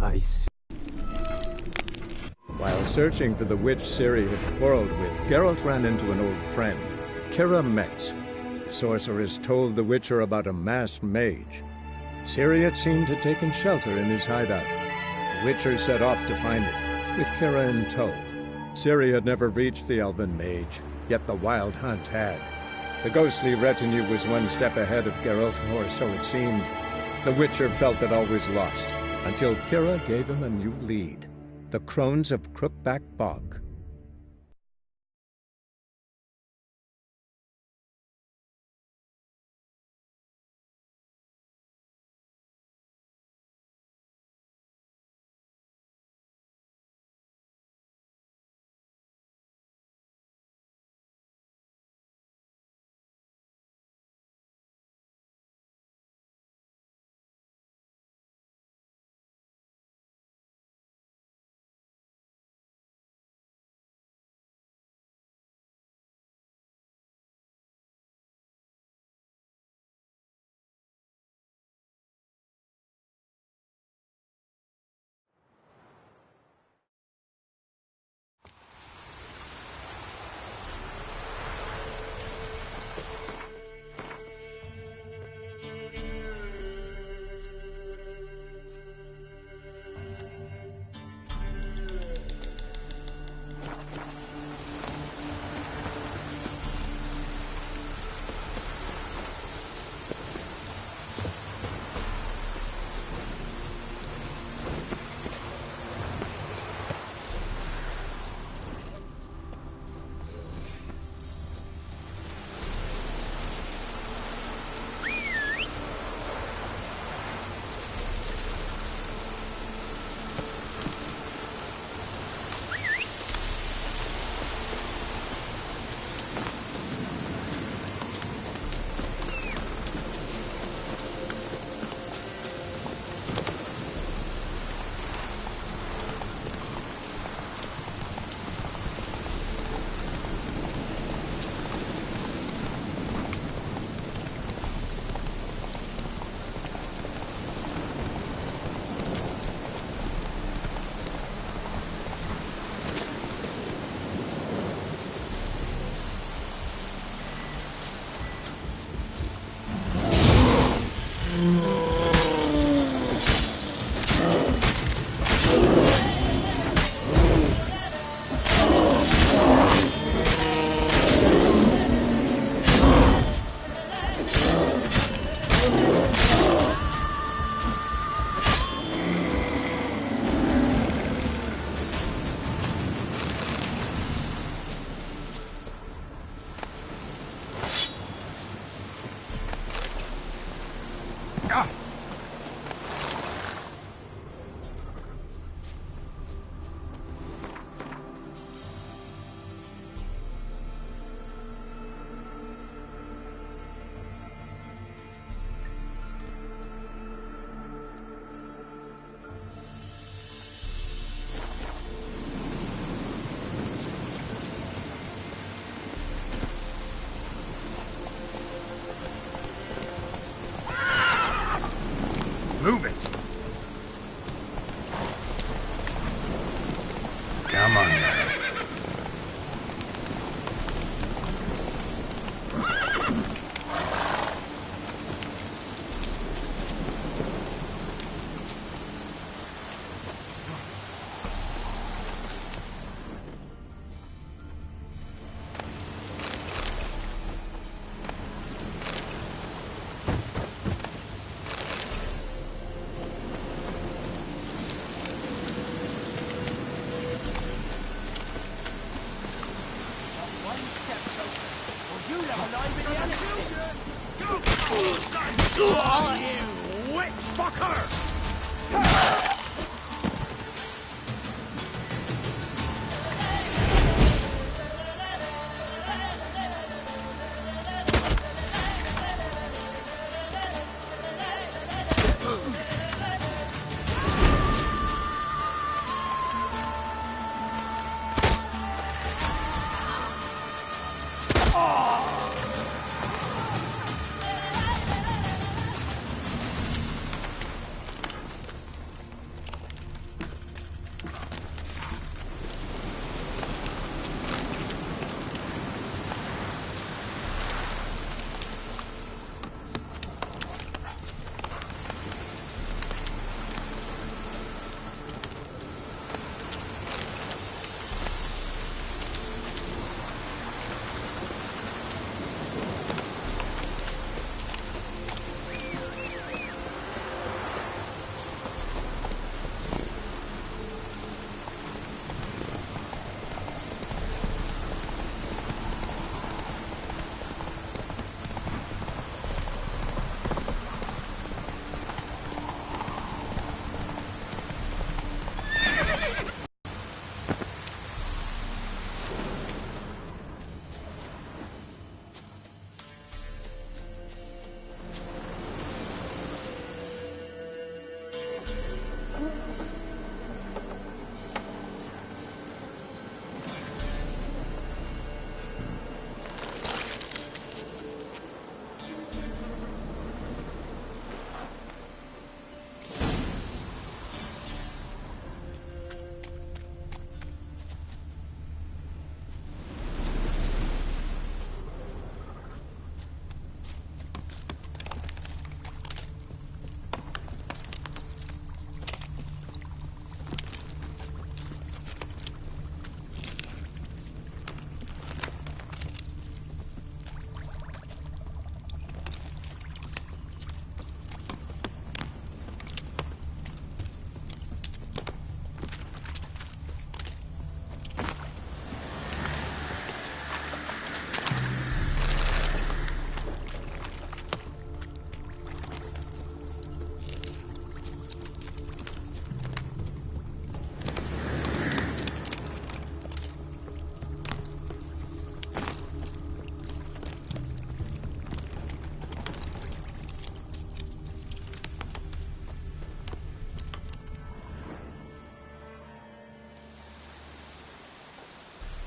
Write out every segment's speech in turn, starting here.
I see. While searching for the witch Ciri had quarreled with, Geralt ran into an old friend, Kira Metz. The sorceress told the Witcher about a masked mage. Ciri had seemed to have taken shelter in his hideout. The Witcher set off to find it, with Kira in tow. Ciri had never reached the elven mage, yet the wild hunt had. The ghostly retinue was one step ahead of Geralt, or so it seemed. The Witcher felt that all was lost, until Kira gave him a new lead. The Crones of Crookback Bog. Move it! Come on now. You witch fucker!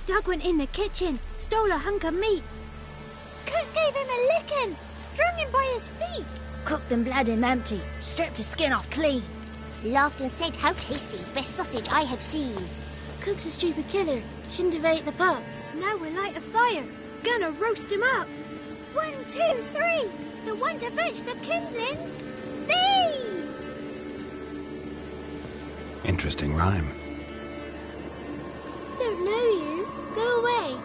Doug went in the kitchen, stole a hunk of meat. Cook gave him a licking, strung him by his feet. Cooked and bled him empty, stripped his skin off clean. Laughed and said, "How tasty, best sausage I have seen." Cook's a stupid killer, shouldn't have ate the pup. Now we'll light a fire, gonna roast him up. 1, 2, 3, the one to fetch the kindlings, thee! Interesting rhyme. Don't know you, go away.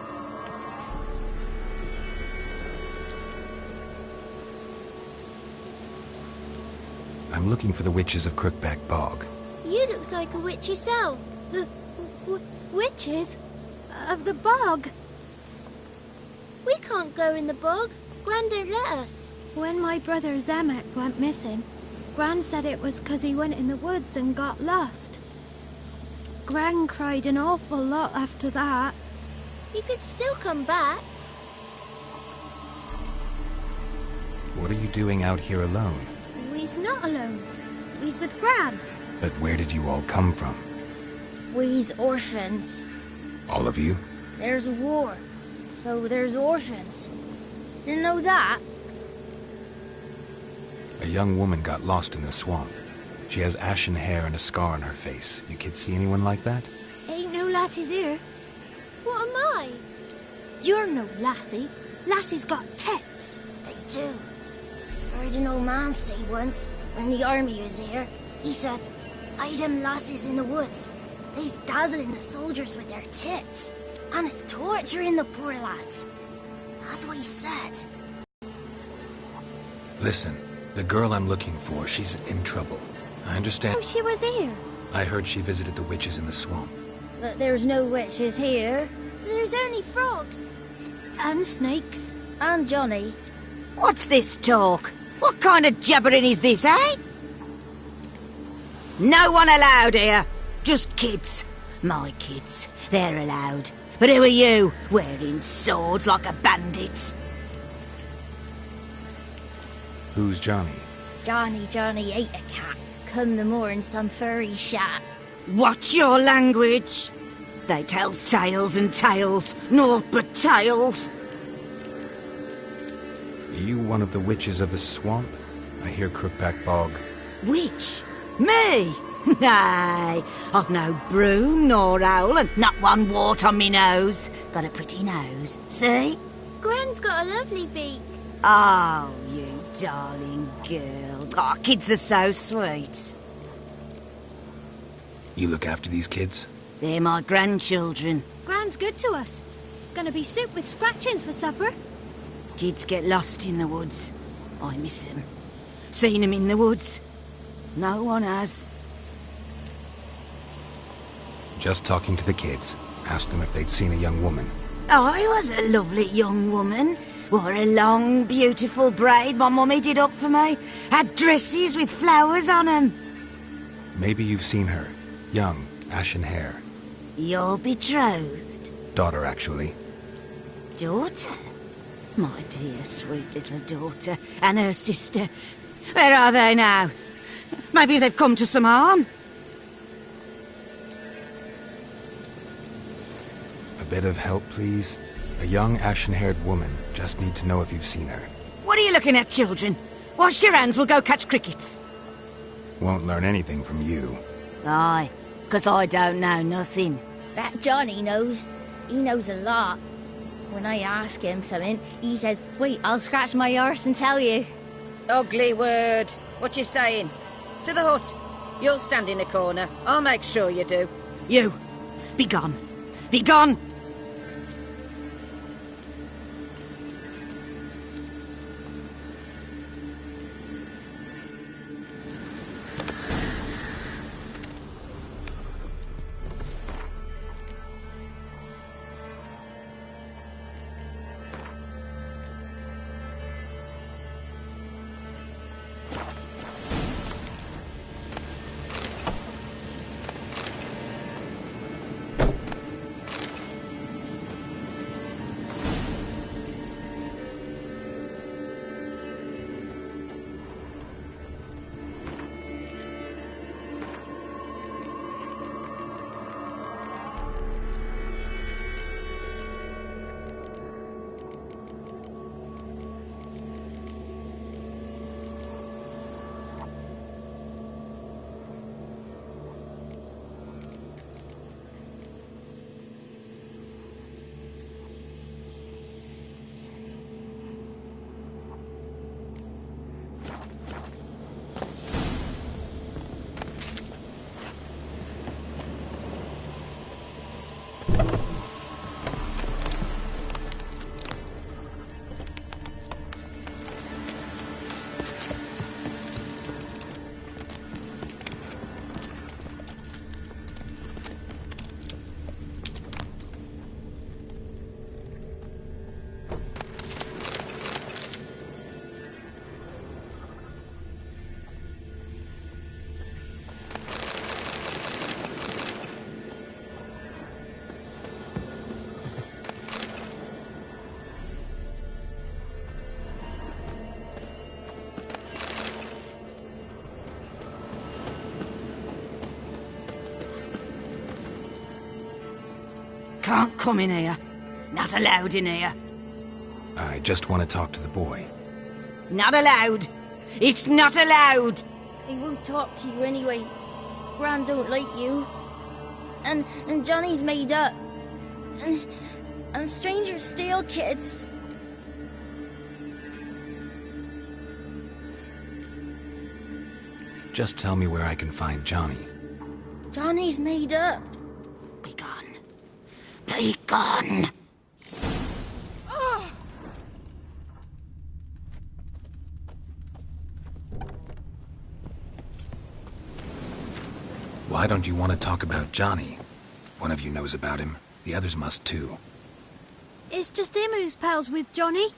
I'm looking for the witches of Crookback Bog. You looks like a witch yourself. Witches? Of the bog? We can't go in the bog. Gran don't let us. When my brother Zamek went missing, Gran said it was 'cause he went in the woods and got lost. Gran cried an awful lot after that. He could still come back. What are you doing out here alone? We's not alone. We's with Gran. But where did you all come from? We's orphans. All of you? There's a war, so there's orphans. Didn't know that? A young woman got lost in the swamp. She has ashen hair and a scar on her face. You kids see anyone like that? Ain't no lassies here. What am I? You're no lassie. Lassie's got tits. They do. Heard an old man say once, when the army was here, he says, "Hide them lasses in the woods. They's dazzling the soldiers with their tits, and it's torturing the poor lads." That's what he said. Listen, the girl I'm looking for, she's in trouble. I understand. Oh, she was here. I heard she visited the witches in the swamp. But there's no witches here. There's only frogs. And snakes. And Johnny. What's this talk? What kind of jabbering is this, eh? No one allowed here. Just kids. My kids. They're allowed. But who are you, wearing swords like a bandit? Who's Johnny? Johnny ate a cat. Come the more in some furry shat. Watch your language. They tells tales and tales, naught but tales. Are you one of the witches of the swamp? I hear Crookback Bog. Witch? Me? Nay, I've no broom nor owl and not one wart on me nose. Got a pretty nose, see? Gran's got a lovely beak. Oh, you darling girl. Oh, kids are so sweet. You look after these kids? They're my grandchildren. Gran's good to us. Gonna be soup with scratchings for supper. Kids get lost in the woods. I miss them. Seen them in the woods. No one has. Just talking to the kids. Asked them if they'd seen a young woman. I was a lovely young woman. Wore a long, beautiful braid my mummy did up for me. Had dresses with flowers on 'em. Maybe you've seen her. Young, ashen hair. You're betrothed? Daughter, actually. Daughter? My dear, sweet little daughter. And her sister. Where are they now? Maybe they've come to some harm. A bit of help, please? A young, ashen-haired woman. Just need to know if you've seen her. What are you looking at, children? Wash your hands, we'll go catch crickets. Won't learn anything from you. Aye, 'cause I don't know nothing. That Johnny knows. He knows a lot. When I ask him something, he says, "Wait, I'll scratch my arse and tell you." Ugly word. What you saying? To the hut. You'll stand in a corner. I'll make sure you do. You, be gone. Be gone! can't come in here. Not allowed in here. I just want to talk to the boy. Not allowed. It's not allowed. He won't talk to you anyway. Gran don't like you. And Johnny's made up. And strangers steal kids. Just tell me where I can find Johnny. Johnny's made up. Be gone. Be gone. Why don't you want to talk about Johnny? One of you knows about him. The others must too. It's just him who's pals with Johnny.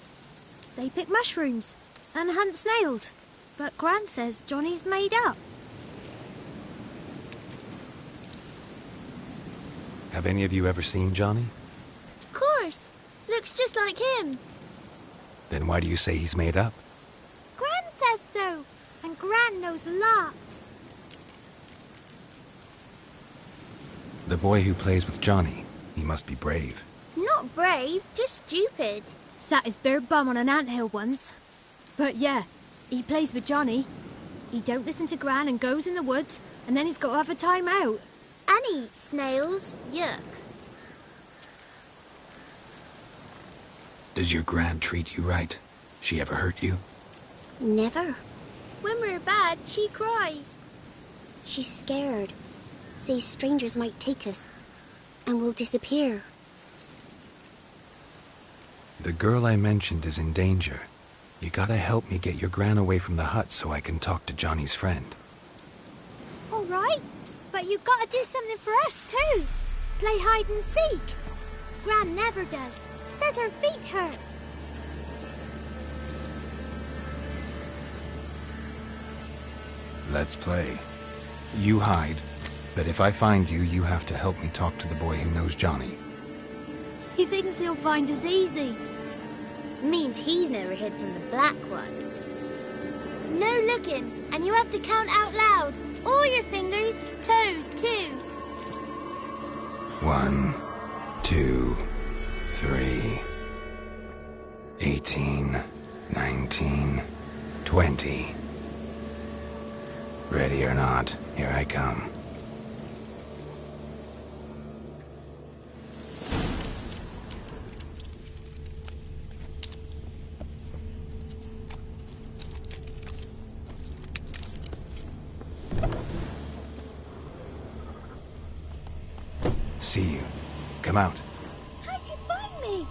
They pick mushrooms and hunt snails. But Gran says Johnny's made up. Have any of you ever seen Johnny? Of course. Looks just like him. Then why do you say he's made up? Gran says so. And Gran knows lots. The boy who plays with Johnny, he must be brave. Not brave, just stupid. Sat his bare bum on an anthill once. But yeah, he plays with Johnny. He don't listen to Gran and goes in the woods, and then he's got to have a time out. And he eats snails. Yuck. Does your Gran treat you right? She ever hurt you? Never. When we're bad, she cries. She's scared. Says strangers might take us. And we'll disappear. The girl I mentioned is in danger. You gotta help me get your Gran away from the hut so I can talk to Johnny's friend. All right, but you gotta do something for us too. Play hide and seek. Gran never does. Says her feet hurt. Let's play. You hide, but if I find you, you have to help me talk to the boy who knows Johnny. He thinks he'll find us easy. Means he's never hid from the black ones. No looking, and you have to count out loud. All your fingers, toes too. 1, 2, 3, 18, 19, 20. Ready or not, here I come. See you. Come out. How'd you find me?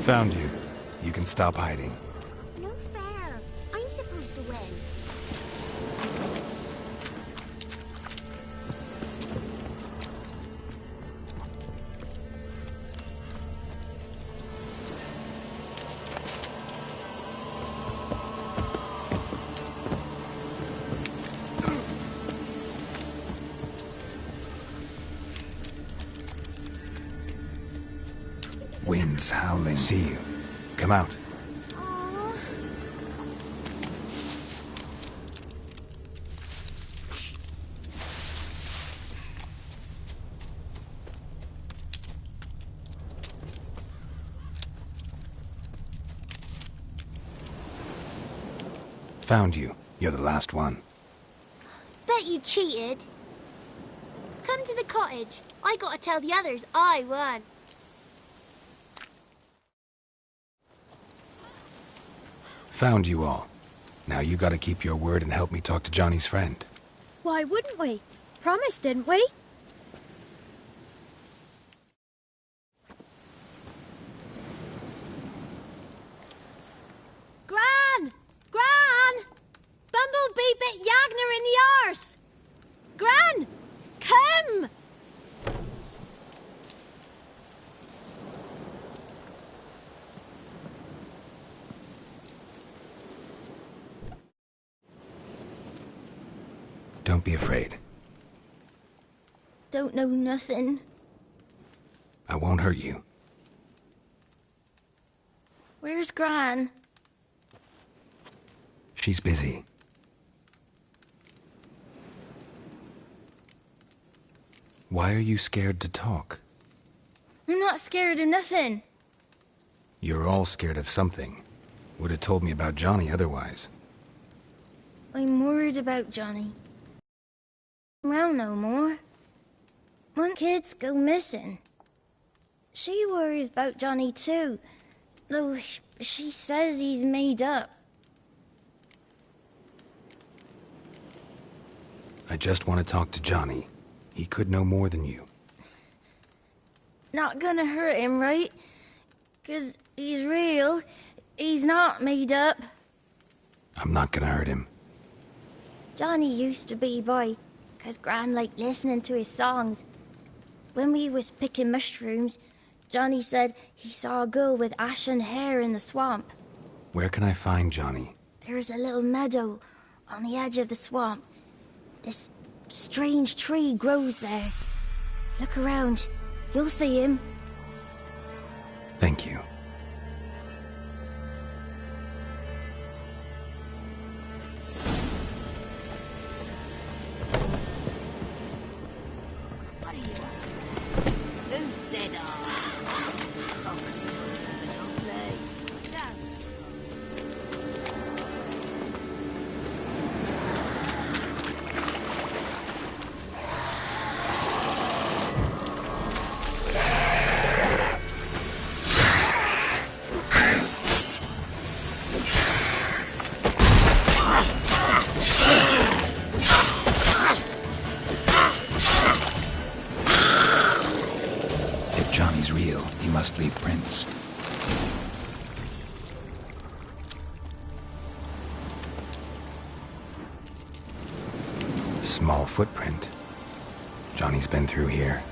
Found you. You can stop hiding. No fair. I'm supposed to win. Wind's howling. See you. Come out. Found you. You're the last one. Bet you cheated. Come to the cottage. I gotta tell the others I won. Found you all. Now you gotta keep your word and help me talk to Johnny's friend. Why wouldn't we? Promised, didn't we? Gran! Gran! Bumblebee! be bit Yagner in the arse! Gran! Come! Don't be afraid. Don't know nothing. I won't hurt you. Where's Gran? She's busy. Why are you scared to talk? I'm not scared of nothing. You're all scared of something. Would have told me about Johnny otherwise. I'm worried about Johnny. Around no more. When kids go missing. She worries about Johnny too, though she says he's made up. I just want to talk to Johnny. He could know more than you. Not gonna hurt him, right? 'Cause he's real. He's not made up. I'm not gonna hurt him. Johnny used to be boy, 'cause Gran liked listening to his songs. When we was picking mushrooms, Johnny said he saw a girl with ashen hair in the swamp. Where can I find Johnny? There's a little meadow on the edge of the swamp. This strange tree grows there. Look around. You'll see him. Thank you. What do you want? Who said If Johnny's real, he must leave prints. Small footprint. Johnny's been through here.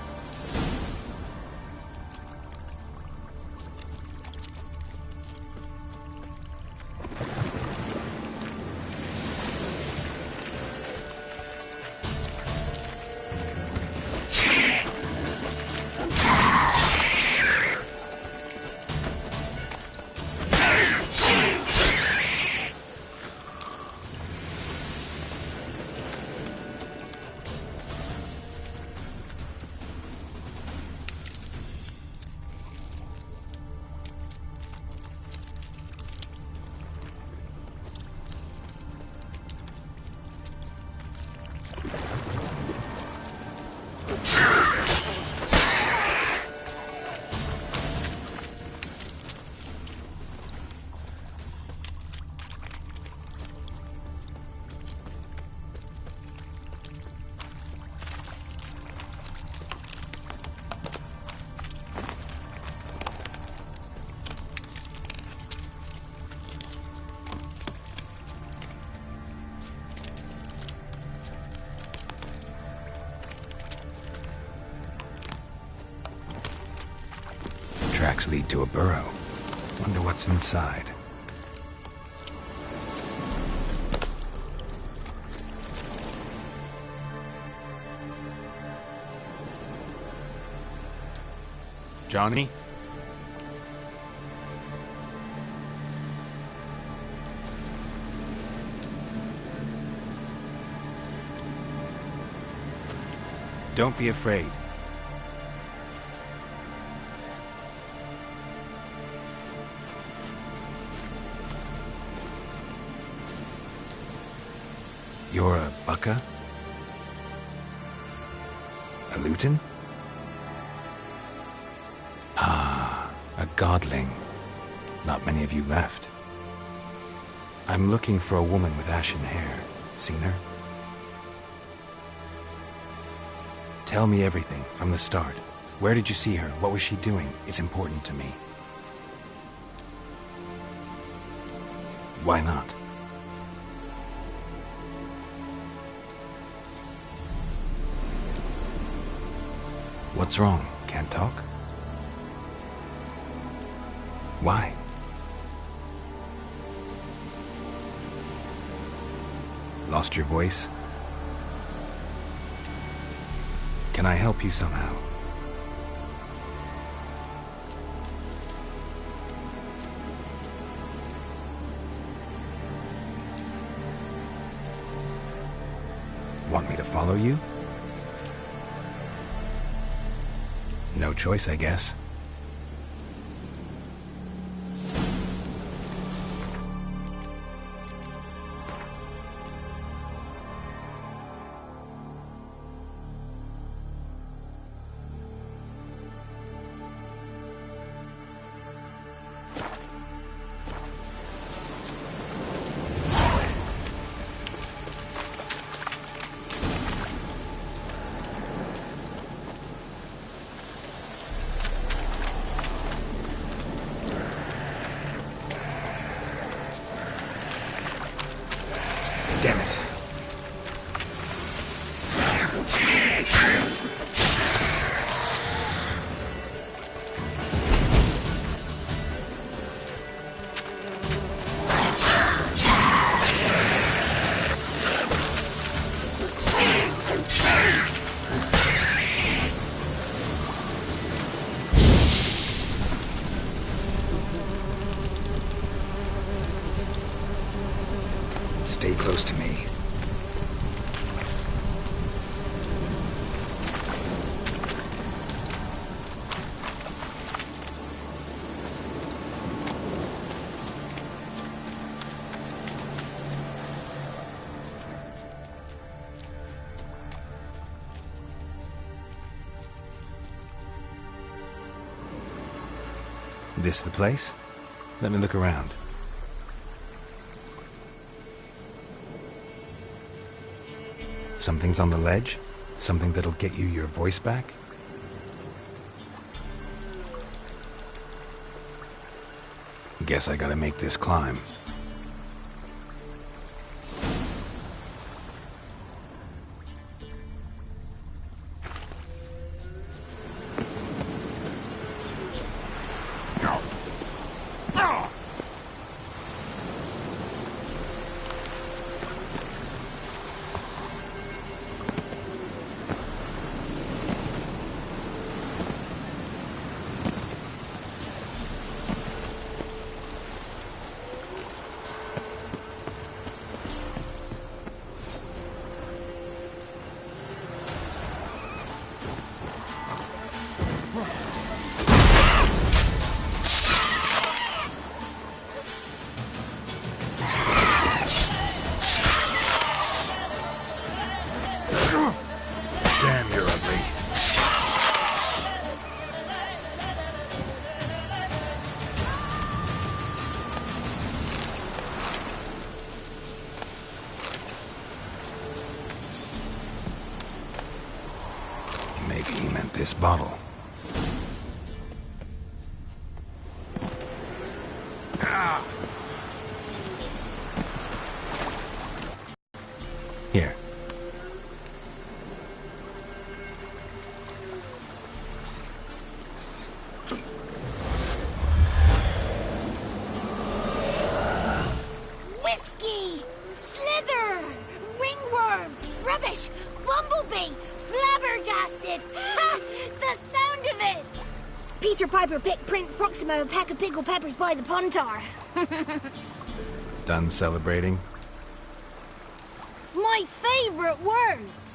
Tracks lead to a burrow. Wonder what's inside. Johnny? Don't be afraid. You're a Bucka? A Luton? Ah, a godling. Not many of you left. I'm looking for a woman with ashen hair. Seen her? Tell me everything from the start. Where did you see her? What was she doing? It's important to me. Why not? What's wrong? Can't talk? Why? Lost your voice? Can I help you somehow? Want me to follow you? No choice, I guess. Damn it. Stay close to me. This the place? Let me look around. Something's on the ledge? Something that'll get you your voice back? Guess I gotta make this climb. Damn, you're ugly. Maybe he meant this bottle. Here. Whiskey! Slither! Ringworm! Rubbish! Bumblebee! Flabbergasted! Ha! The sound of it! Peter Piper picked Prince Proximo a pack of pickled peppers by the Pontar. Done celebrating? My favourite words!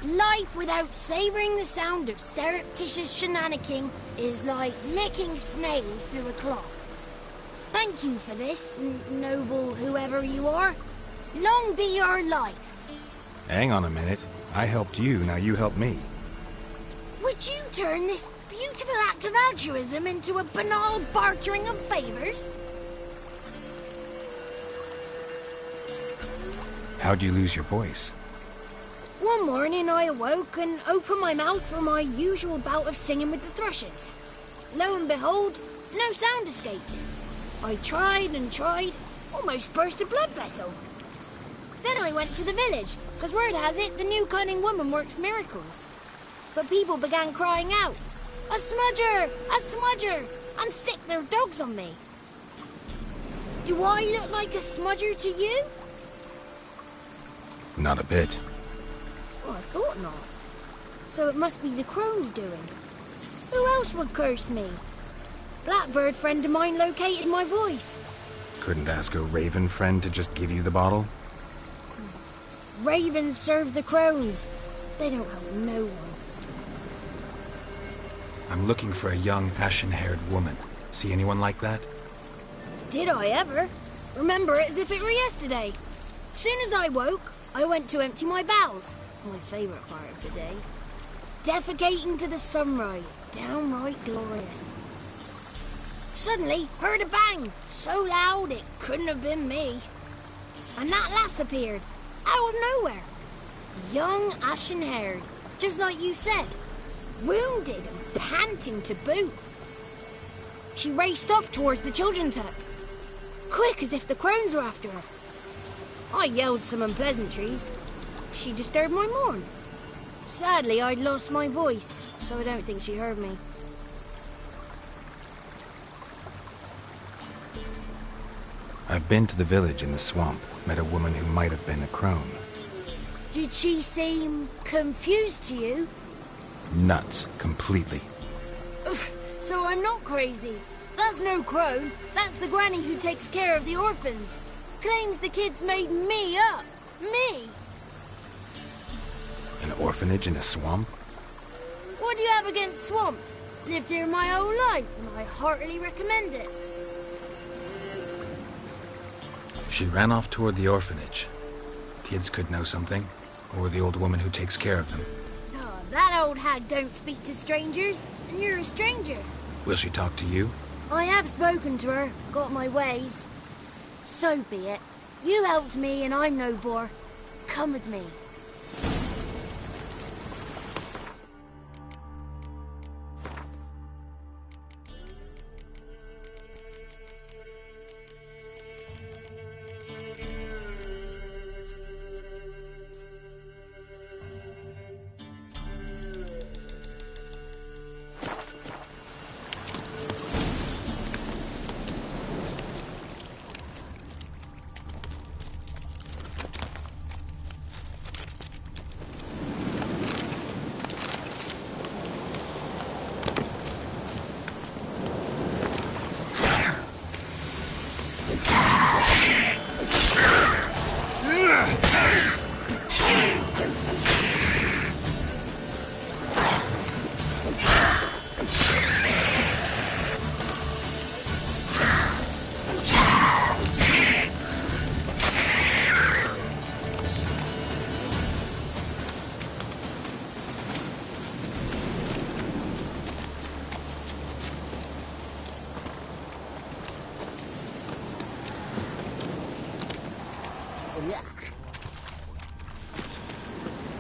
Life without savouring the sound of surreptitious shenanigans is like licking snails through a cloth. Thank you for this, noble whoever you are. Long be your life. Hang on a minute. I helped you, now you help me. Would you turn this beautiful act of altruism into a banal bartering of favours? How'd you lose your voice? One morning I awoke and opened my mouth for my usual bout of singing with the thrushes. Lo and behold, no sound escaped. I tried and tried, almost burst a blood vessel. Then I went to the village, because word has it the new cunning woman works miracles. but people began crying out, "A smudger! A smudger!" and sick their dogs on me. Do I look like a smudger to you? Not a bit. Well, I thought not. So it must be the crone's doing. Who else would curse me? Blackbird friend of mine located my voice. Couldn't ask a raven friend to just give you the bottle? Ravens serve the crones. They don't help no one. I'm looking for a young, ashen-haired woman. See anyone like that? Did I ever? Remember it as if it were yesterday. Soon as I woke, I went to empty my bowels. My favourite part of the day. Defecating to the sunrise. Downright glorious. Suddenly, heard a bang. So loud it couldn't have been me. And that lass appeared. Out of nowhere. Young, ashen-haired. Just like you said. Wounded and panting to boot. She raced off towards the children's huts. Quick as if the crones were after her. I yelled some unpleasantries. She disturbed my morn. Sadly, I'd lost my voice, so I don't think she heard me. I've been to the village in the swamp, met a woman who might have been a crone. Did she seem confused to you? Nuts, completely. So I'm not crazy. That's no crone. That's the granny who takes care of the orphans. Claims the kids made me up. Me! An orphanage in a swamp? What do you have against swamps? Lived here my whole life, and I heartily recommend it. She ran off toward the orphanage. Kids could know something, or the old woman who takes care of them. Oh, that old hag don't speak to strangers, and you're a stranger. Will she talk to you? I have spoken to her, got my ways. So be it. You helped me, and I'm no bore. Come with me.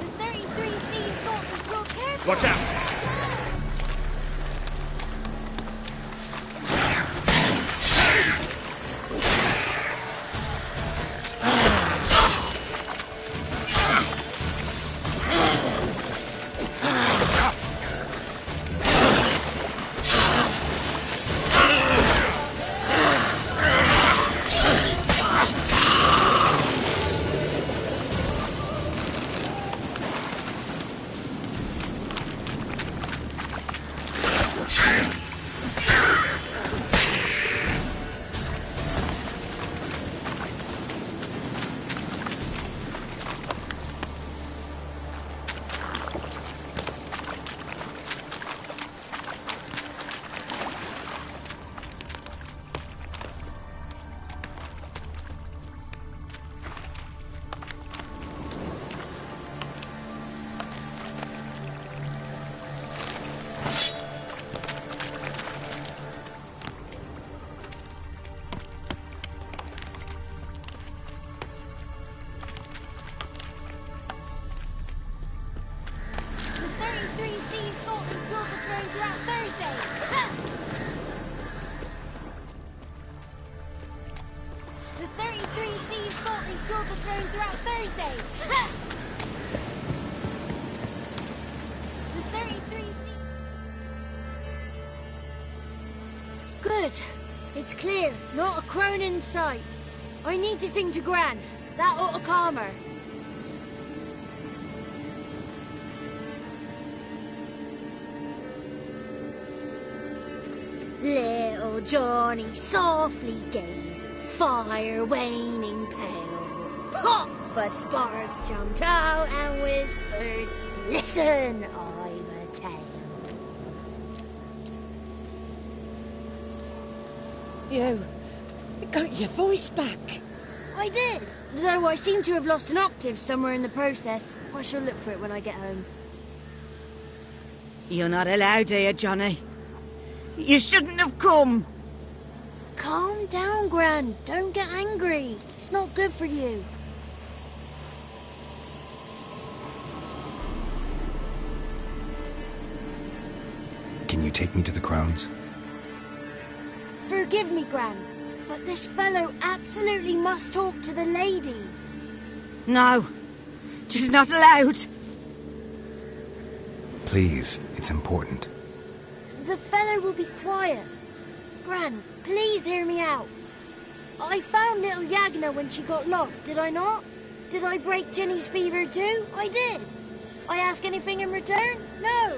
The 33 thieves thought this real careful. Watch out! It's clear, not a crone in sight. I need to sing to Gran. That ought to calm her. Little Johnny softly gazed, fire waning pale. Pop! A spark jumped out and whispered, "Listen, I've a tale." You got your voice back. I did, though I seem to have lost an octave somewhere in the process. I shall look for it when I get home. You're not allowed here, Johnny. You shouldn't have come. Calm down, Gran. Don't get angry. It's not good for you. Can you take me to the crones? Forgive me, Gran, but this fellow absolutely must talk to the ladies. No, she's not allowed. Please, it's important. The fellow will be quiet. Gran, please hear me out. I found little Yagna when she got lost, did I not? Did I break Jenny's fever too? I did. I ask anything in return? No.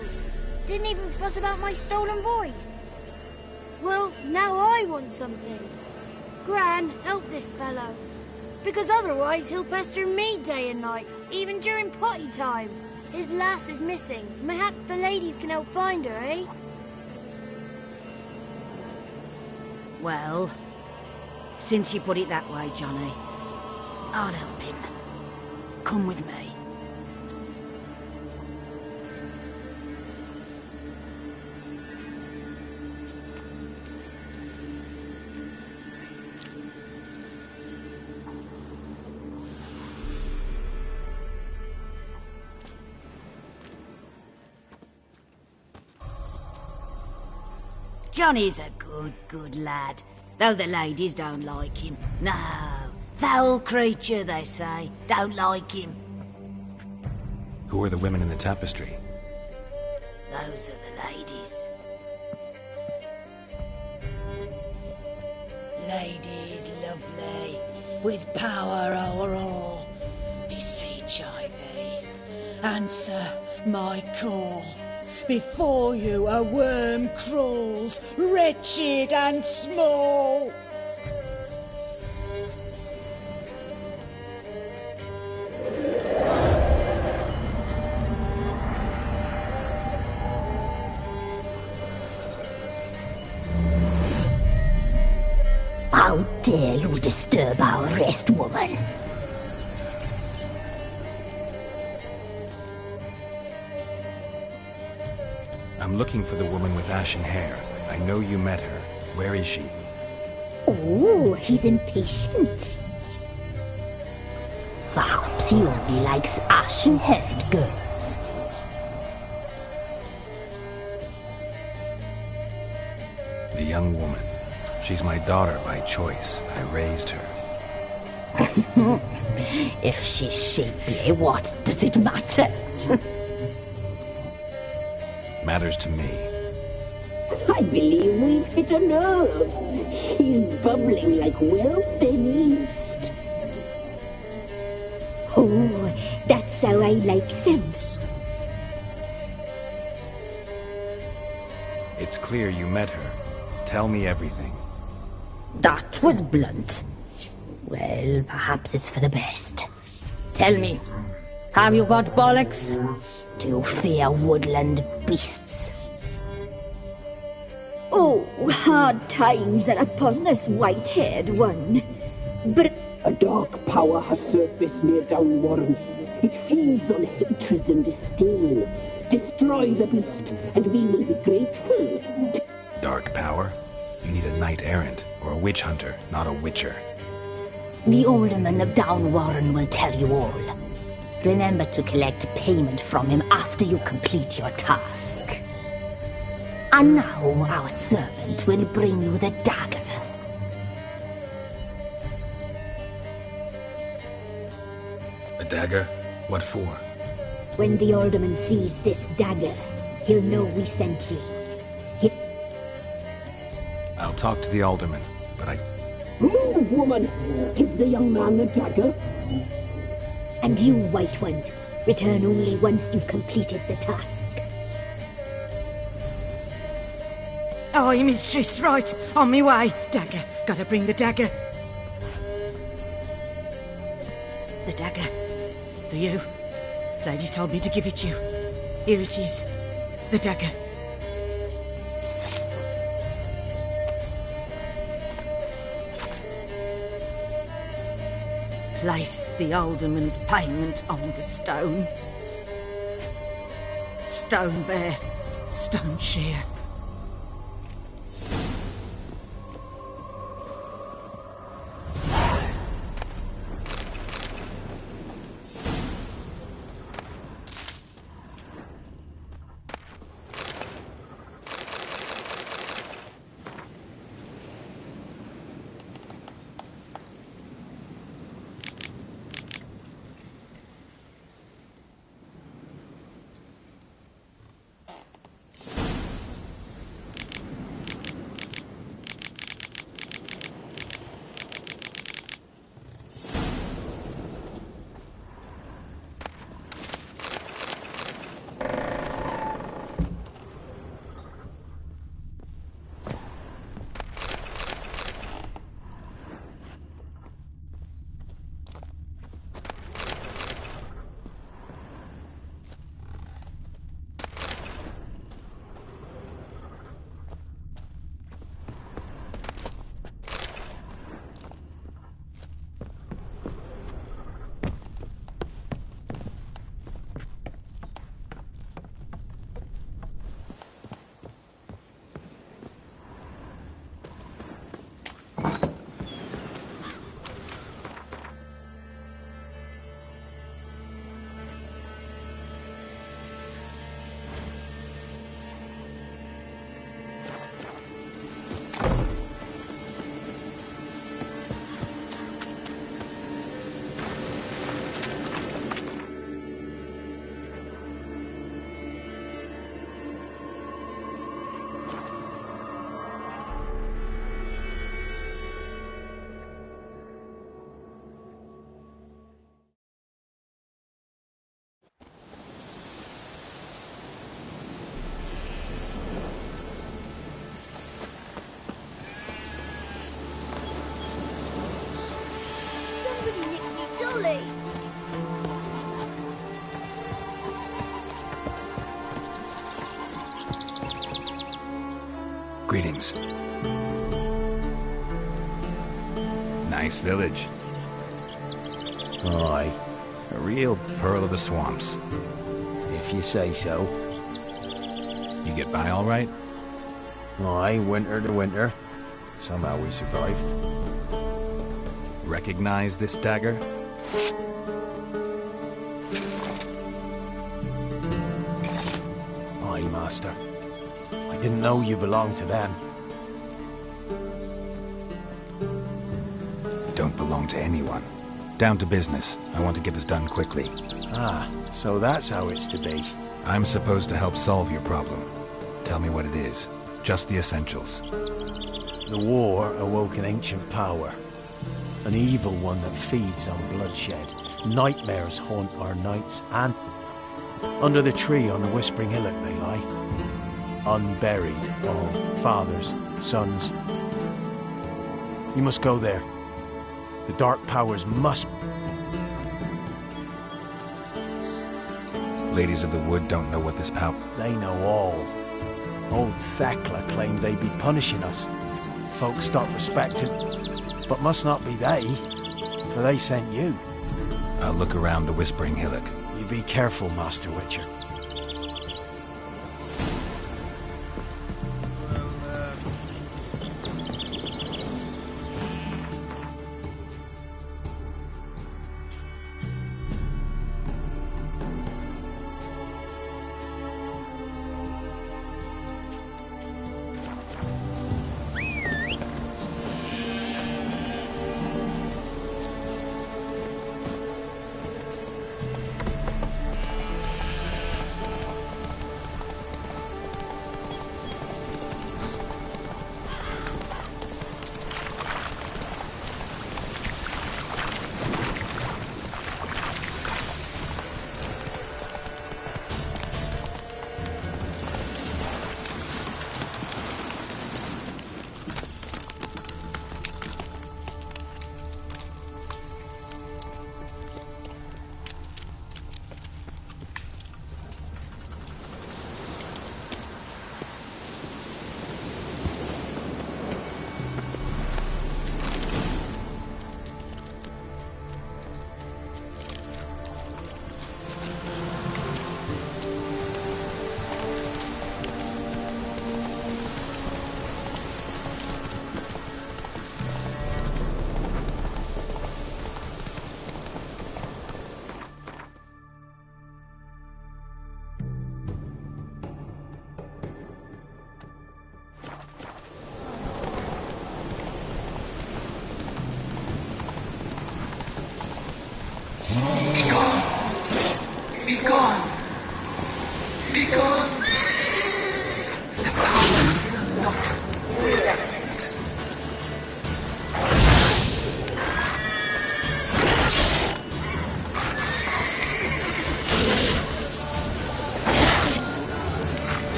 Didn't even fuss about my stolen voice. Well, now I want something. Gran, help this fellow. Because otherwise he'll pester me day and night, even during potty time. His lass is missing. Perhaps the ladies can help find her, eh? Well, since you put it that way, Johnny, I'll help him. Come with me. Johnny's a good lad, though the ladies don't like him. No, foul creature, they say. Don't like him. Who are the women in the tapestry? Those are the ladies. Ladies lovely, with power o'er all. Beseech I thee, answer my call. Before you a worm crawls, wretched and small. How dare you disturb our rest, woman? I'm looking for the woman with ashen hair. I know you met her. Where is she? Oh, he's impatient. Perhaps he only likes ashen-haired girls. The young woman. She's my daughter by choice. I raised her. If she's shapely, what does it matter? Matters to me. I believe we've hit a nerve. He's bubbling like well-fed yeast. Oh, that's how I like him. It's clear you met her. Tell me everything. That was blunt. Well, perhaps it's for the best. Tell me, have you got bollocks? Do you fear woodland beasts? Oh, hard times are upon this white-haired one. But a dark power has surfaced near Downwarren. It feeds on hatred and disdain. Destroy the beast, and we will be grateful. Dark power? You need a knight-errant or a witch hunter, not a witcher. the alderman of Downwarren will tell you all. Remember to collect payment from him after you complete your task. And now our servant will bring you the dagger. A dagger? What for? When the alderman sees this dagger, he'll know we sent you. I'll I'll talk to the alderman, but Move, woman! Give the young man the dagger. And you, White One, return only once you've completed the task. Aye, mistress, right. On me way. Dagger. Gotta bring the dagger. The dagger. For you. Lady told me to give it you. Here it is. The dagger. Place the alderman's payment on the stone. Stone bare, stone sheer. Greetings. Nice village. Aye. A real pearl of the swamps. If you say so. You get by all right? Aye, winter to winter. Somehow we survive. Recognize this dagger? Aye, master. I didn't know you belonged to them. Don't belong to anyone. Down to business. I want to get this done quickly. Ah, so that's how it's to be. I'm supposed to help solve your problem. Tell me what it is. Just the essentials. The war awoke an ancient power. An evil one that feeds on bloodshed. Nightmares haunt our nights, and under the tree on the Whispering Hillock they lie. Unburied, all fathers, sons. You must go there. The dark powers must... Ladies of the Wood don't know what this power... They know all. Old Thekla claimed they'd be punishing us. Folks stopped respecting, but must not be they, for they sent you. I'll look around the Whispering Hillock. You be careful, Master Witcher.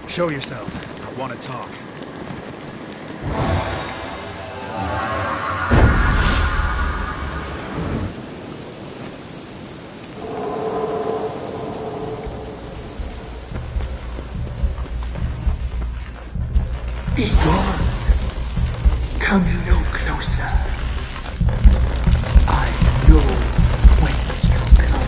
Show yourself. I want to talk. Be gone. Come no closer. I know whence you come.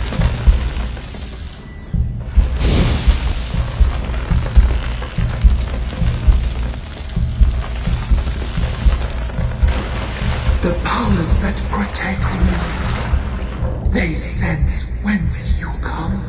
The powers that protect me, they sense whence you come.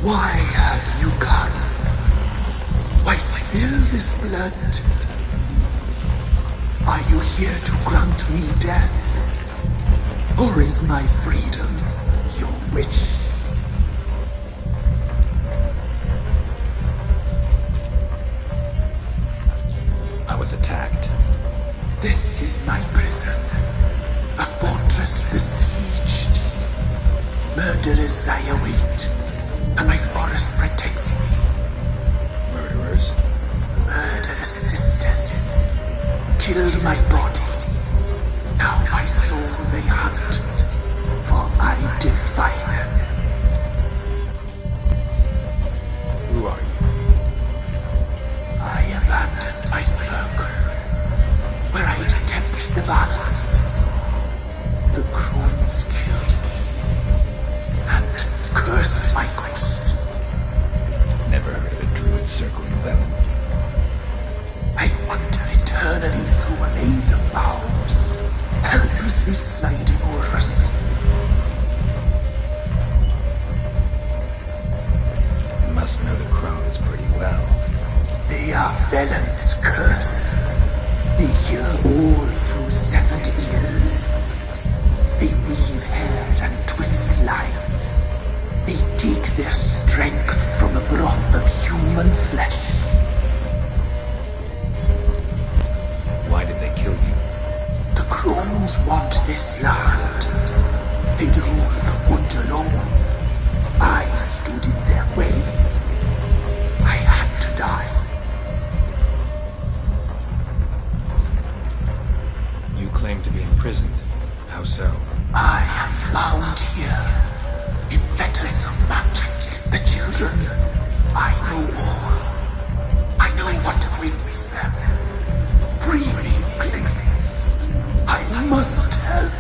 Why have you come? Why spill this blood? Are you here to grant me death? Or is my freedom your wish? I was attacked. This is my prison, a fortress besieged. Murderers I await, and my forest protects me. Murderers? Murderous sisters killed my body. Now my soul they hunt, for I defy them. Who are you? I abandoned my circle, where I'd kept the balance. The crones killed me, and cursed my ghost. Never heard of a druid circling Velen. I wander eternally through a maze of vows, helplessly sliding over a sea. You must know the crones pretty well. They are Velen's curse. They hear all through severed ears. They weave hair and twist lives. They take their strength from the broth of human flesh. Why did they kill you? The crones want this land. They'd rule the wood alone. I stood in their way. I had to die. You claim to be imprisoned. How so? I am bound here, in fetters of magic. The children, I know all. I know what awaits them. Free me, please. I must help.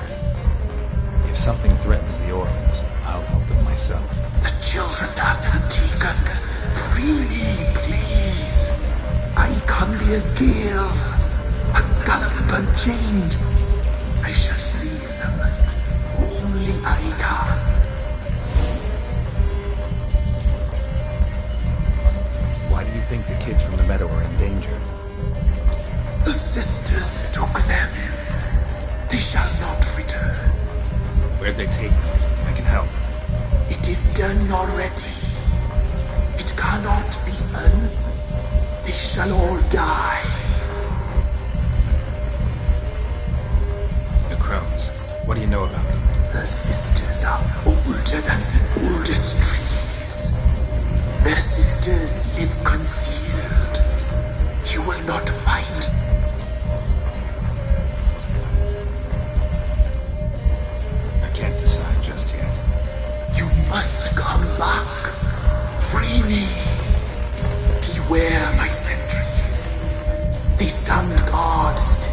If something threatens the orphans, I'll help them myself. The children have been taken. Free me, please. I can be a gale, a gallop unchained. I shall save them. Only I can. Why do you think the kids from the meadow are in danger? The sisters took them. They shall not return. Where'd they take them? I can help. It is done already. It cannot be done. They shall all die. The crones. What do you know about them? The sisters are older than the oldest trees. Their sisters live concealed. You will not find. I can't decide just yet. You must come back. Free me. Beware my sentries. They stand guard still.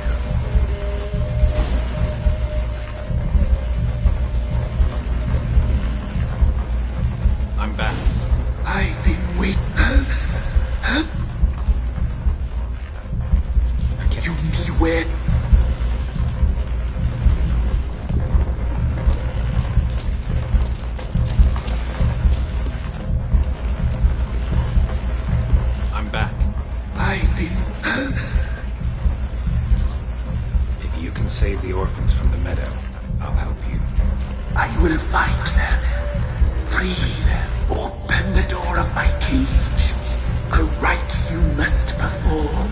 I'm back. I've been waiting. I can't find them. Free them. Open the door of my cage. A rite you must perform.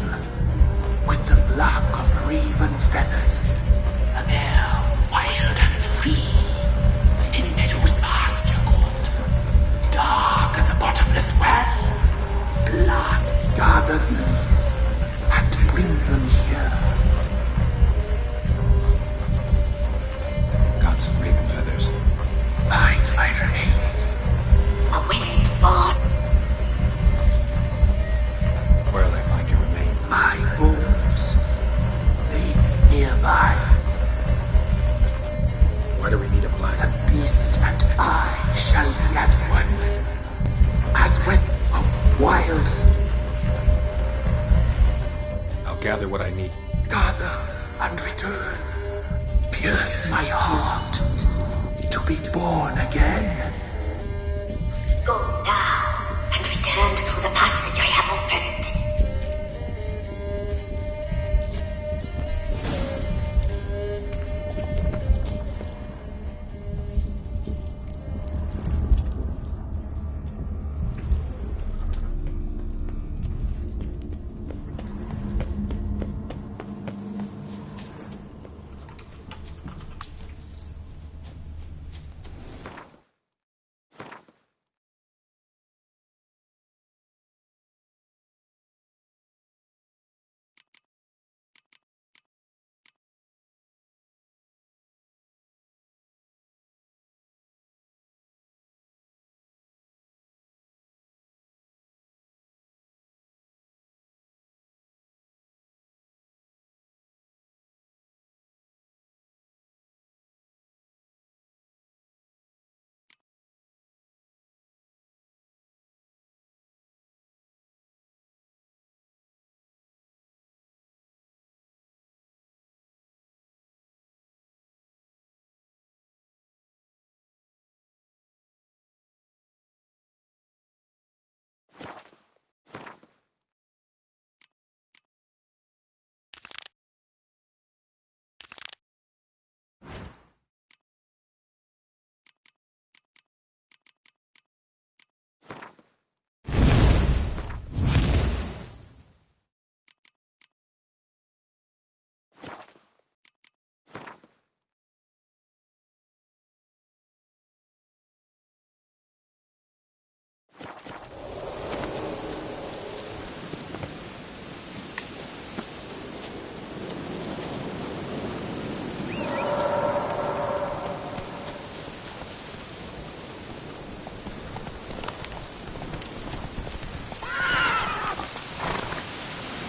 With the block of raven feathers. A mare, wild and free. In meadows pasture good. Dark as a bottomless well. Black. Gather these and bring them here. Got some raven feathers. Find my remains. A winged fawn. Where'll I find your remains? My bones. They nearby. Why do we need a plan? The beast and I shall be as one. As when a wild. I'll gather what I need. Gather and return. Pierce my heart to be born again. Go now and return through the passage I have opened.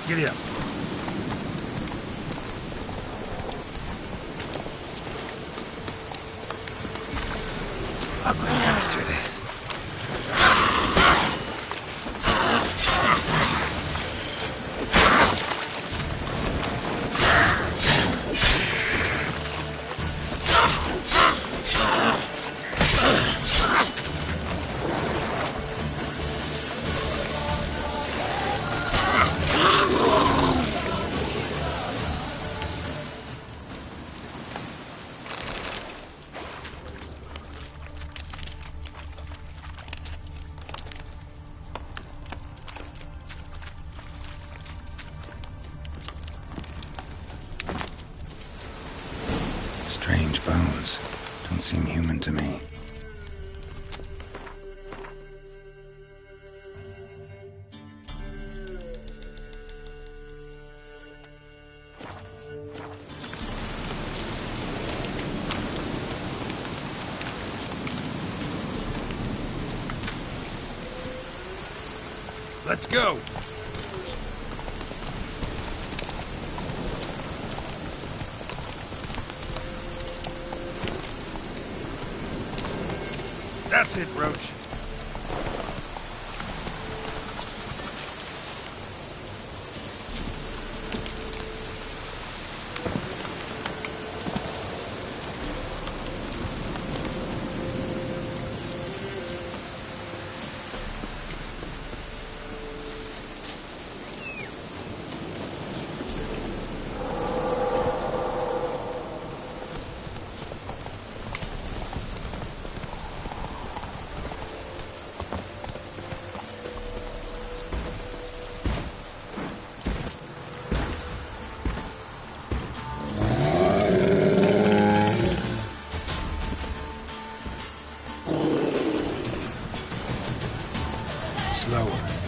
Giddy up. Ugly bastard. Strange bones. Don't seem human to me. Let's go! That's it, Roach. slower.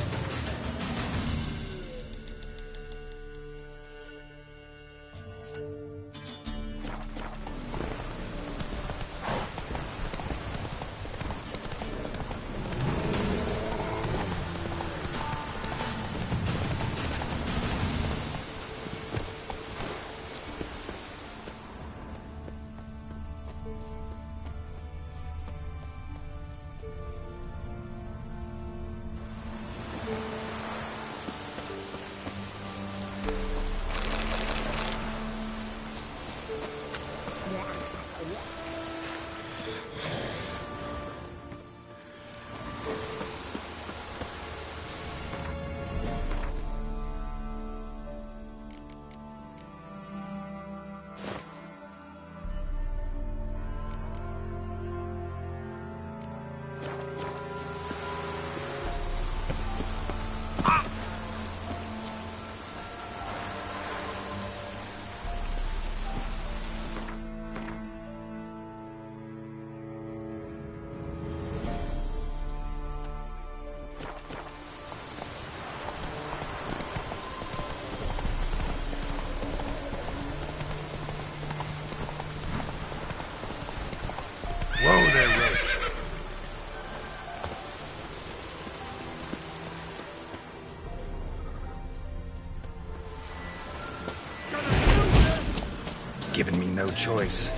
Whoa there, Roach. Giving me no choice.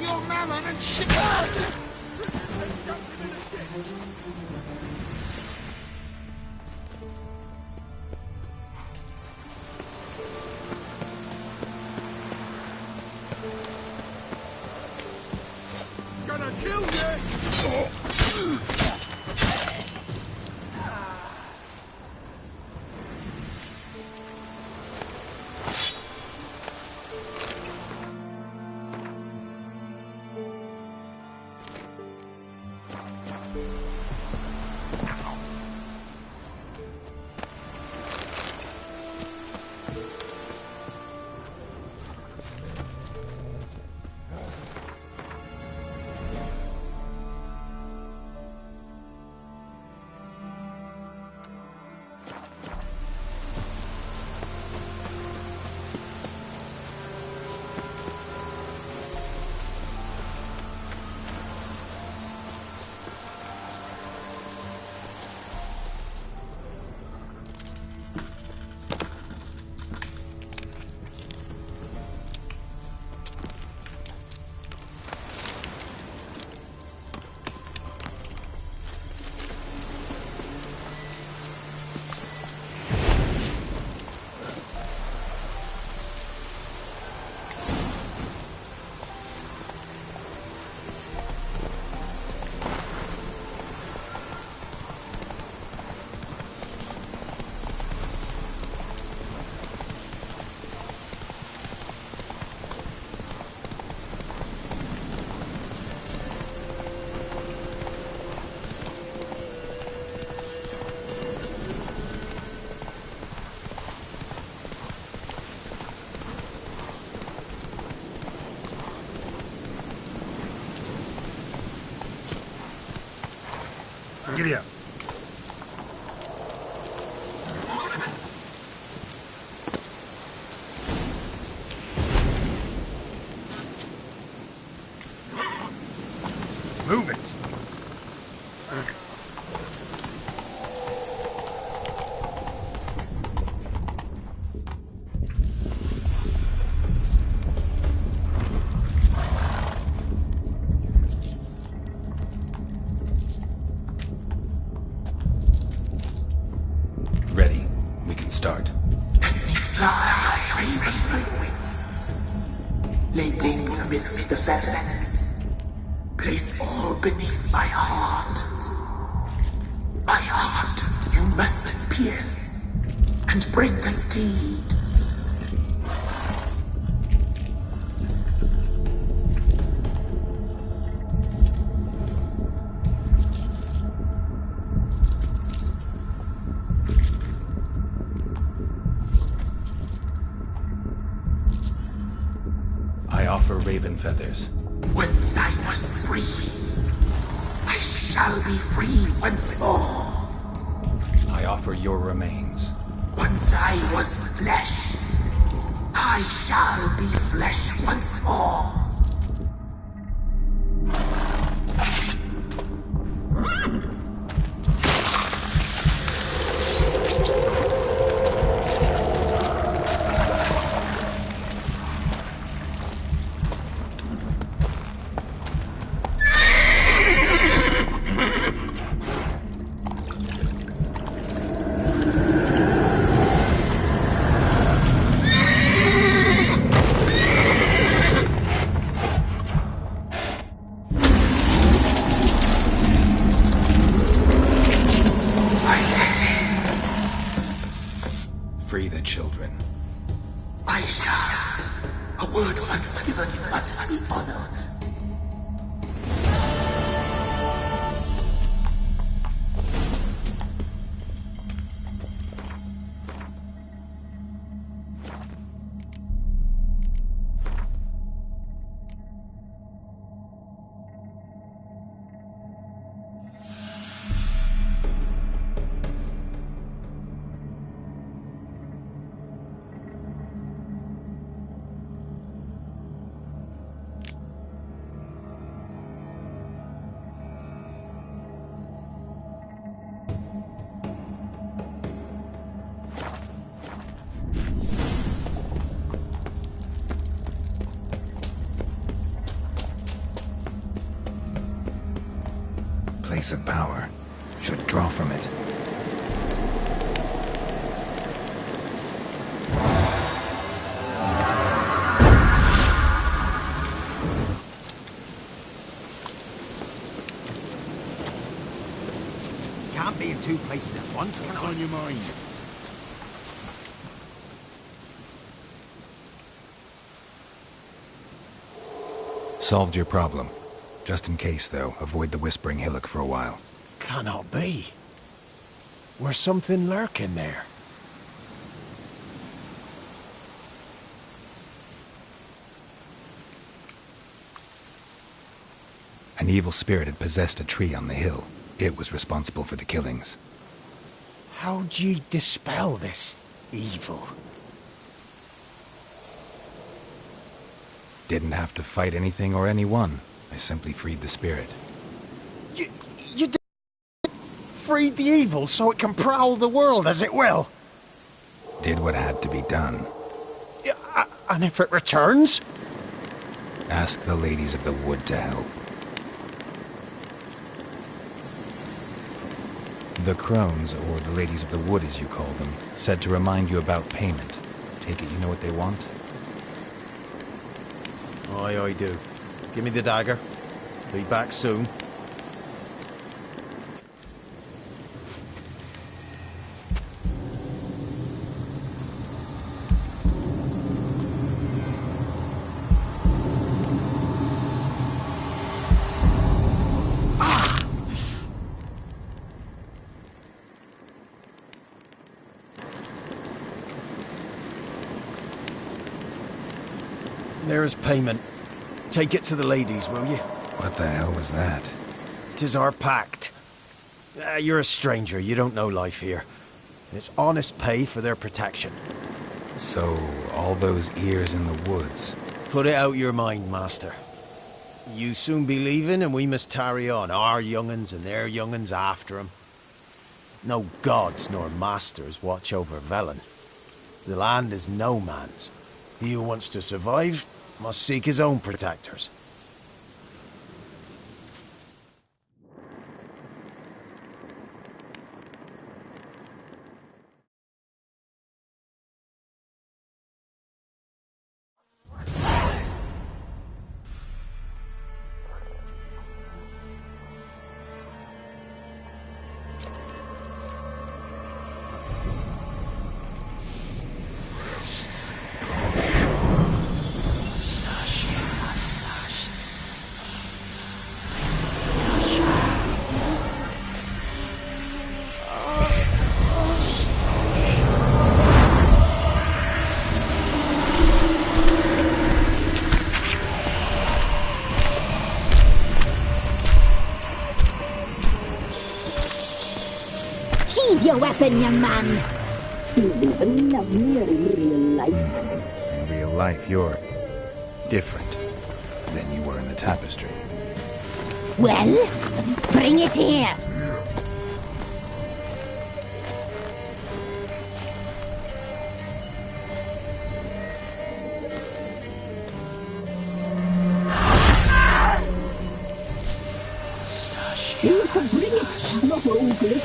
Your mammon and shit! Gonna kill you! Giddy up. Move it. Ready. We can start. Fly, raven wings. Lay wings amidst the feathers. Place all beneath my heart. My heart you must pierce, and bring the steed. I offer raven feathers. Once I was free, I shall be free once more. I offer your remains. Once I was flesh, I shall be flesh once more. Free the children. I shall. A word once given must be honored. device of power. Should draw from it. Can't be in two places at once. What's on your mind? Solved your problem. Just in case, though, avoid the Whispering Hillock for a while. Cannot be. Where's something lurking there? An evil spirit had possessed a tree on the hill. It was responsible for the killings. How'd ye dispel this evil? Didn't have to fight anything or anyone. I simply freed the spirit. You freed the evil so it can prowl the world as it will? Did what had to be done. And if it returns? Ask the ladies of the wood to help. The crones, or the ladies of the wood as you call them, said to remind you about payment. Take it you know what they want? Aye, I do. Give me the dagger. Be back soon. There's payment. Take it to the ladies, will you? What the hell was that? 'Tis our pact. You're a stranger, you don't know life here. It's honest pay for their protection. So, all those ears in the woods. Put it out your mind, master. You soon be leaving and we must tarry on, our young'uns and their young'uns after 'em. No gods nor masters watch over Velen. The land is no man's. He who wants to survive must seek his own protectors. Your weapon, young man. You've been lovelier in real life. In real life, you're different than you were in the tapestry. Well, bring it here. You can bring it, not ogre.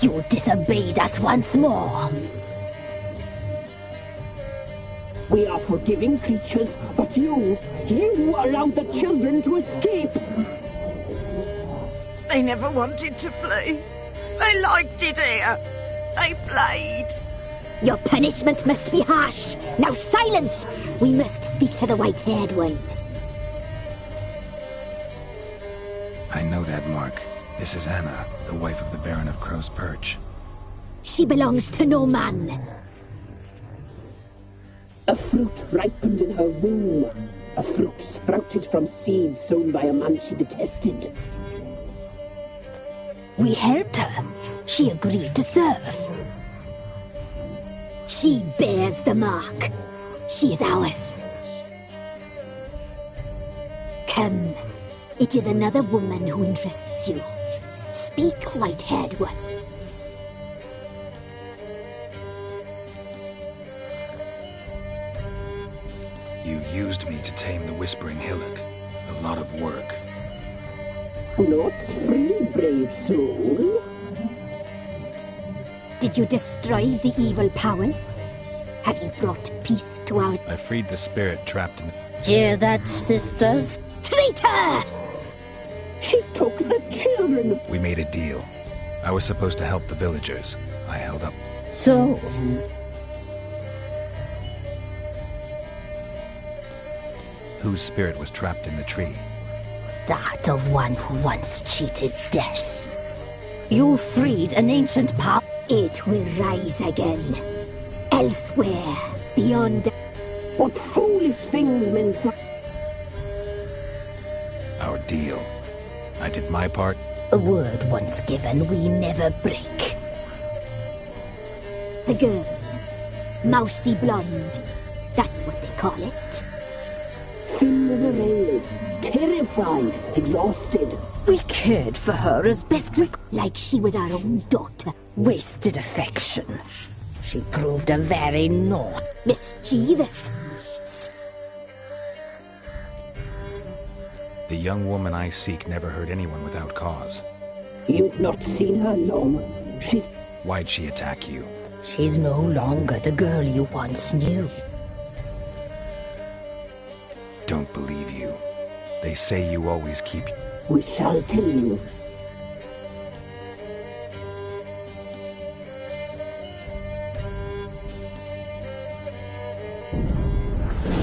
You disobeyed us once more. We are forgiving creatures, but you allowed the children to escape. They never wanted to flee. They liked it here. They played. Your punishment must be harsh. Now silence! We must speak to the white-haired one. I know that mark. This is Anna, the wife of the Baron of Crow's Perch. She belongs to no man. A fruit ripened in her womb. A fruit sprouted from seeds sown by a man she detested. We helped her. She agreed to serve. She bears the mark. She is ours. Come. It is another woman who interests you. Speak, white-haired one. You used me to tame the Whispering Hillock. A lot of work. Not free, brave soul. Did you destroy the evil powers? Have you brought peace to our... I freed the spirit trapped in the... Hear that, sisters? Traitor! She took the children. We made a deal. I was supposed to help the villagers. I held up. So, Whose spirit was trapped in the tree? that of one who once cheated death. You freed an ancient power. It will rise again. Elsewhere, beyond... What foolish things men say. Our deal. I did my part. A word once given, we never break. The girl. Mousy blonde. That's what they call it. Thin as a rail. Terrified. Exhausted. We cared for her as best we could. Like she was our own daughter. Wasted affection. She proved a very naught. Mischievous. The young woman I seek never hurt anyone without cause. You've not seen her long. She's... Why'd she attack you? She's no longer the girl you once knew. Don't believe you. They say you always keep... We shall tell you.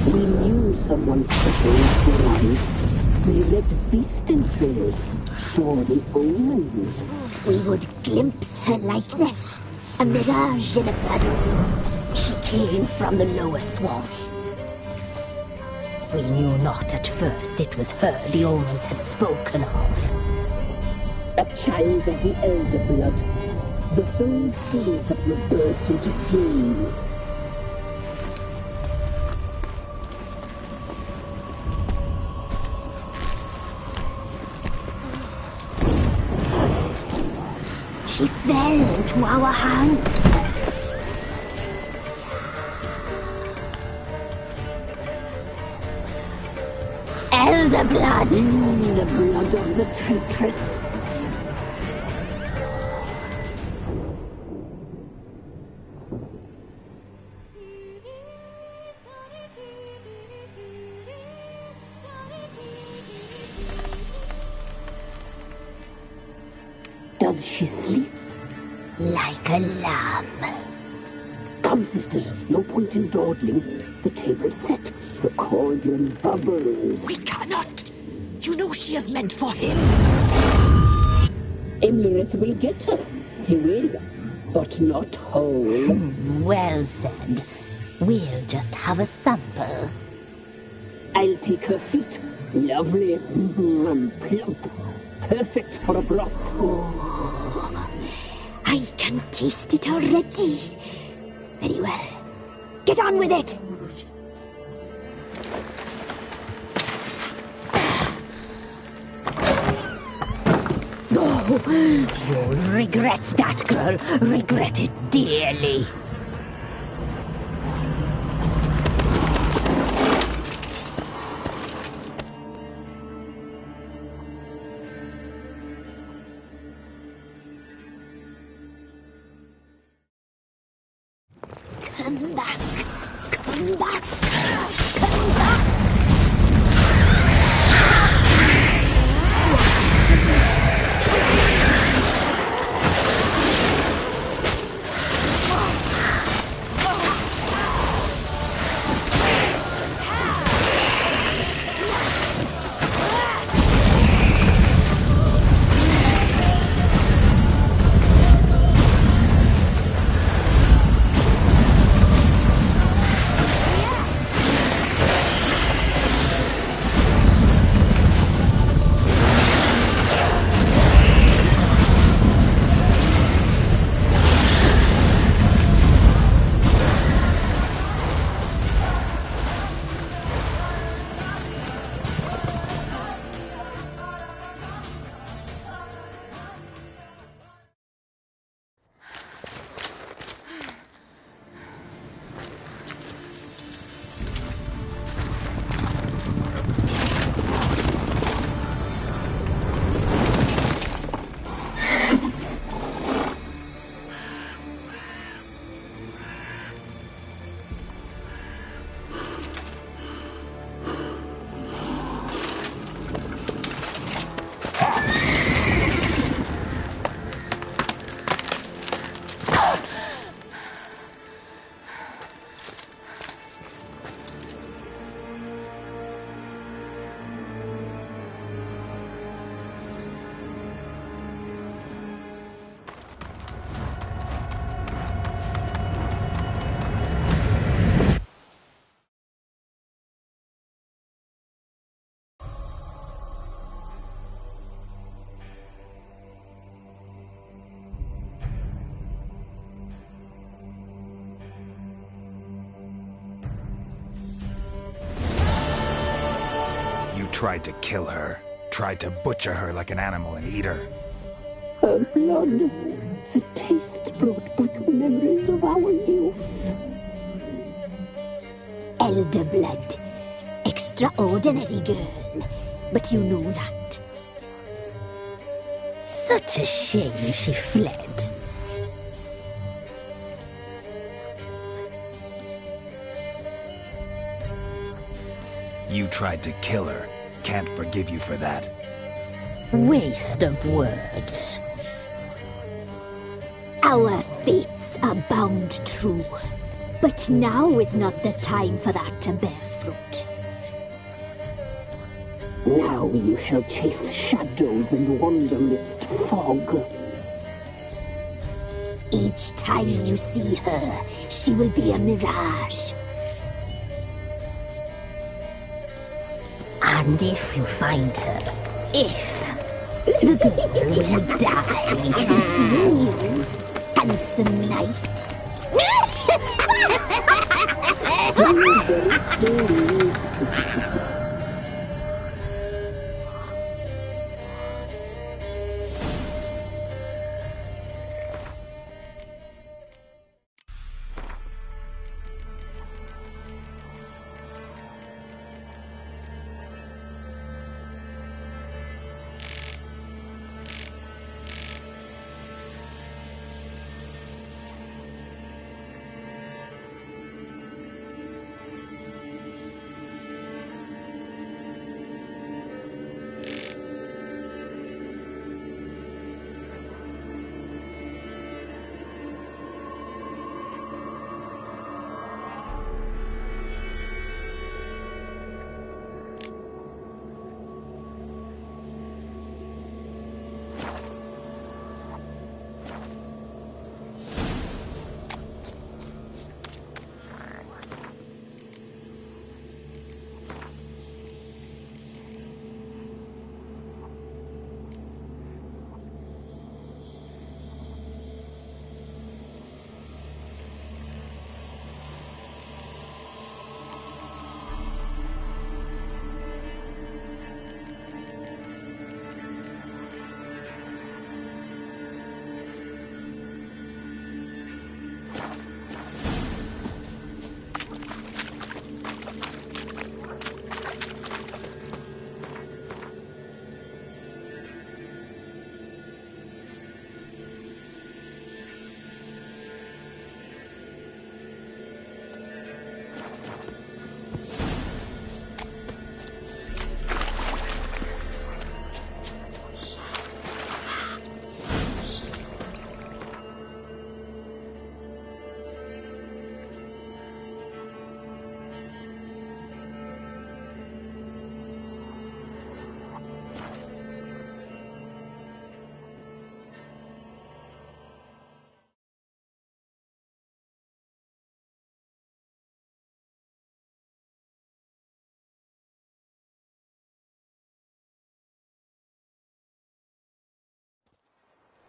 We knew someone special was alive. We read beast entrails, saw the omens. We would glimpse her like this. A mirage in a puddle. She came from the lower swamp. We knew not at first it was her the omens had spoken of. A child of the elder blood. The soul seed that will burst into flame. She fell into our hands. Elder blood. The blood of the traitress. Does she sleep? Like a lamb. Come, sisters, no point in dawdling. The table's set. The cauldron bubbles. We cannot! You know she is meant for him. Imlerith will get her. He will, but not whole. Well said. We'll just have a sample. I'll take her feet. Lovely. Plump. Perfect for a broth. Oh, I can taste it already. Very well. Get on with it. Oh, you'll regret that, girl. Regret it dearly. Come back. Come back. Come back. tried to kill her. Tried to butcher her like an animal and eat her. Her blood, the taste brought back memories of our youth. Elder blood. Extraordinary girl. But you know that. Such a shame she fled. You tried to kill her. Can't forgive you for that. Waste of words. Our fates are bound true. But now is not the time for that to bear fruit. Now you shall chase shadows and wander midst fog. Each time you see her, she will be a mirage. And if you find her, the girl will die. Seeing you, handsome knight.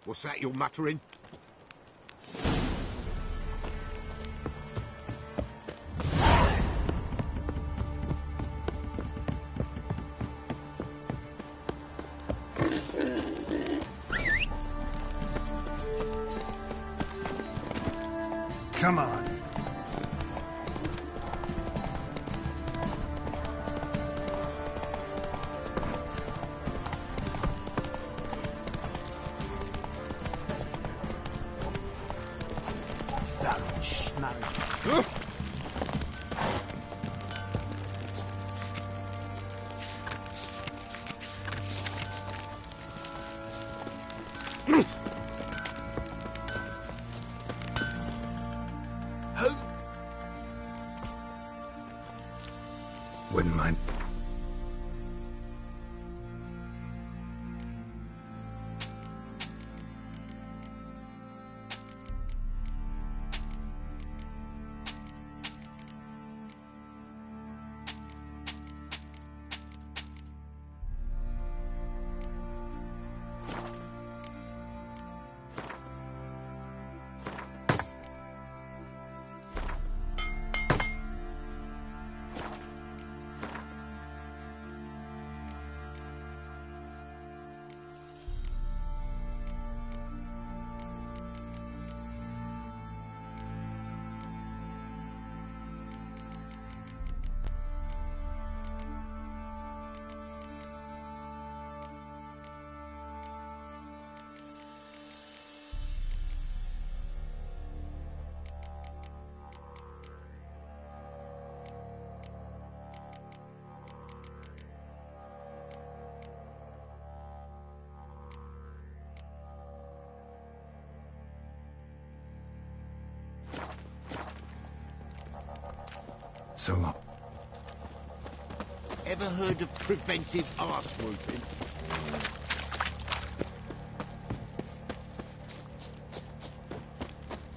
What's that you're muttering? Come on. Wouldn't mind. So long. Ever heard of preventive arse whooping?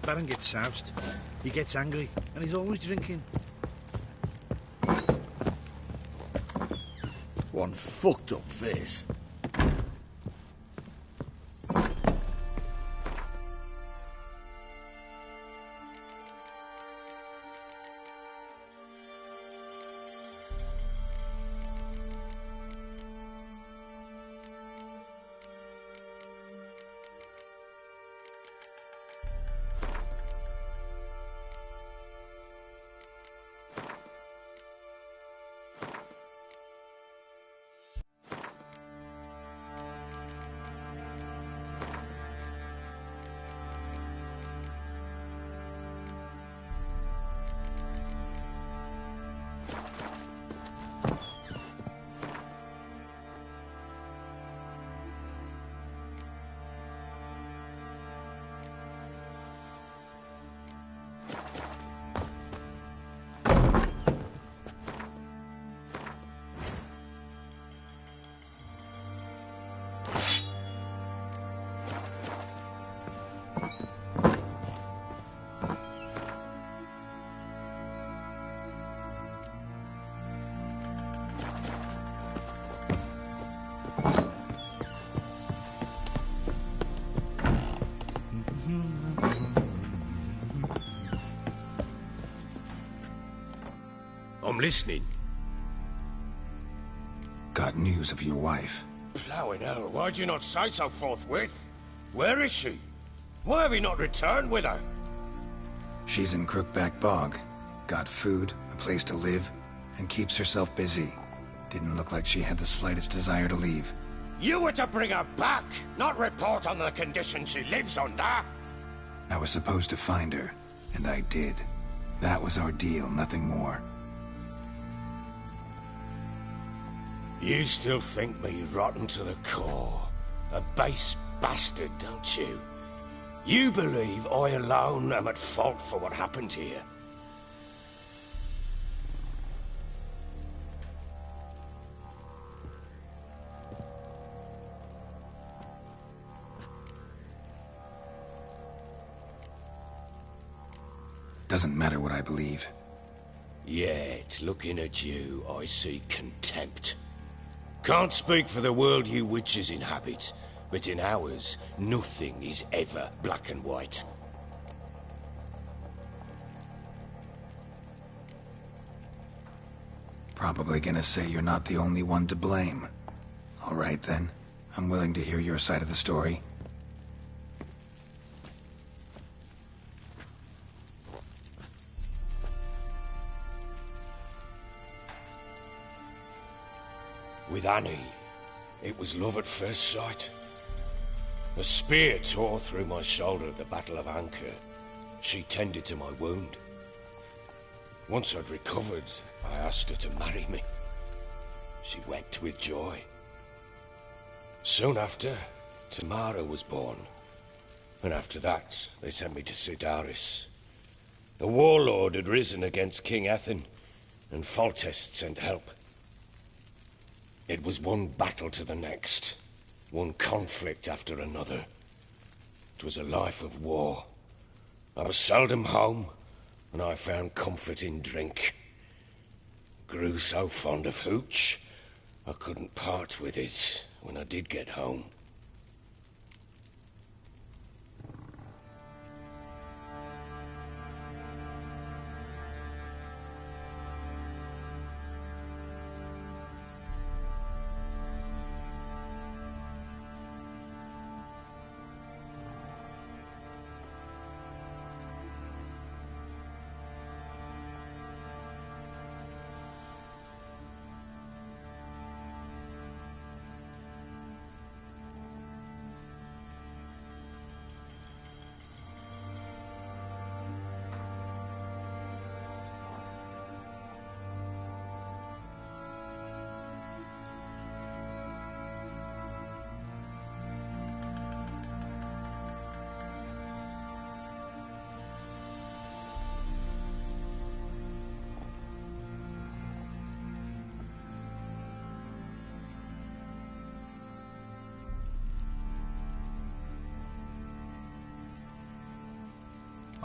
Baron gets soused. He gets angry, and he's always drinking. One fucked up face. I'm listening. Got news of your wife. Plowing hell, why'd you not say so forthwith? Where is she? Why have you not returned with her? She's in Crookback Bog. Got food, a place to live, and keeps herself busy. Didn't look like she had the slightest desire to leave. You were to bring her back, not report on the conditions she lives under. I was supposed to find her, and I did. That was our deal, nothing more. You still think me rotten to the core. A base bastard, don't you? You believe I alone am at fault for what happened here. Doesn't matter what I believe. Yet, looking at you, I see contempt. Can't speak for the world you witches inhabit, but in ours, nothing is ever black and white. Probably gonna say you're not the only one to blame. All right then, I'm willing to hear your side of the story. With Annie, it was love at first sight. A spear tore through my shoulder at the Battle of Anchor. She tended to my wound. Once I'd recovered, I asked her to marry me. She wept with joy. Soon after, Tamara was born. And after that, they sent me to Sidaris. A warlord had risen against King Ethan, and Foltest sent help. It was one battle to the next, one conflict after another. It was a life of war. I was seldom home, and I found comfort in drink. Grew so fond of hooch, I couldn't part with it when I did get home.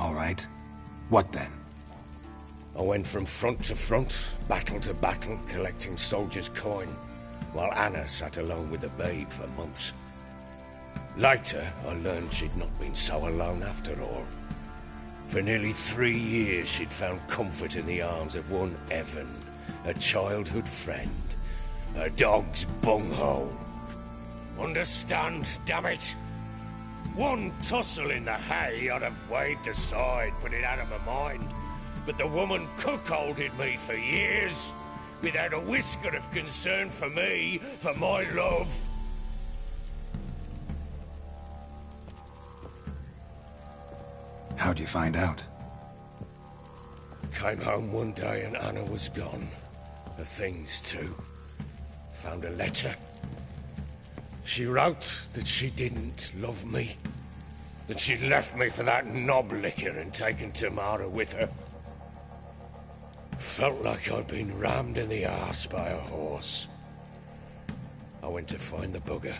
All right. What then? I went from front to front, battle to battle, collecting soldiers' coin, while Anna sat alone with the babe for months. Later, I learned she'd not been so alone after all. For nearly 3 years, she'd found comfort in the arms of one Evan, a childhood friend, a dog's bunghole. Understand, damn it? One tussle in the hay I'd have waved aside, put it out of my mind. But the woman cuckolded me for years, without a whisker of concern for me, for my love. How'd you find out? Came home one day and Anna was gone. Her things too. Found a letter. She wrote that she didn't love me. That she'd left me for that knob licker and taken Tamara with her. Felt like I'd been rammed in the arse by a horse. I went to find the bugger,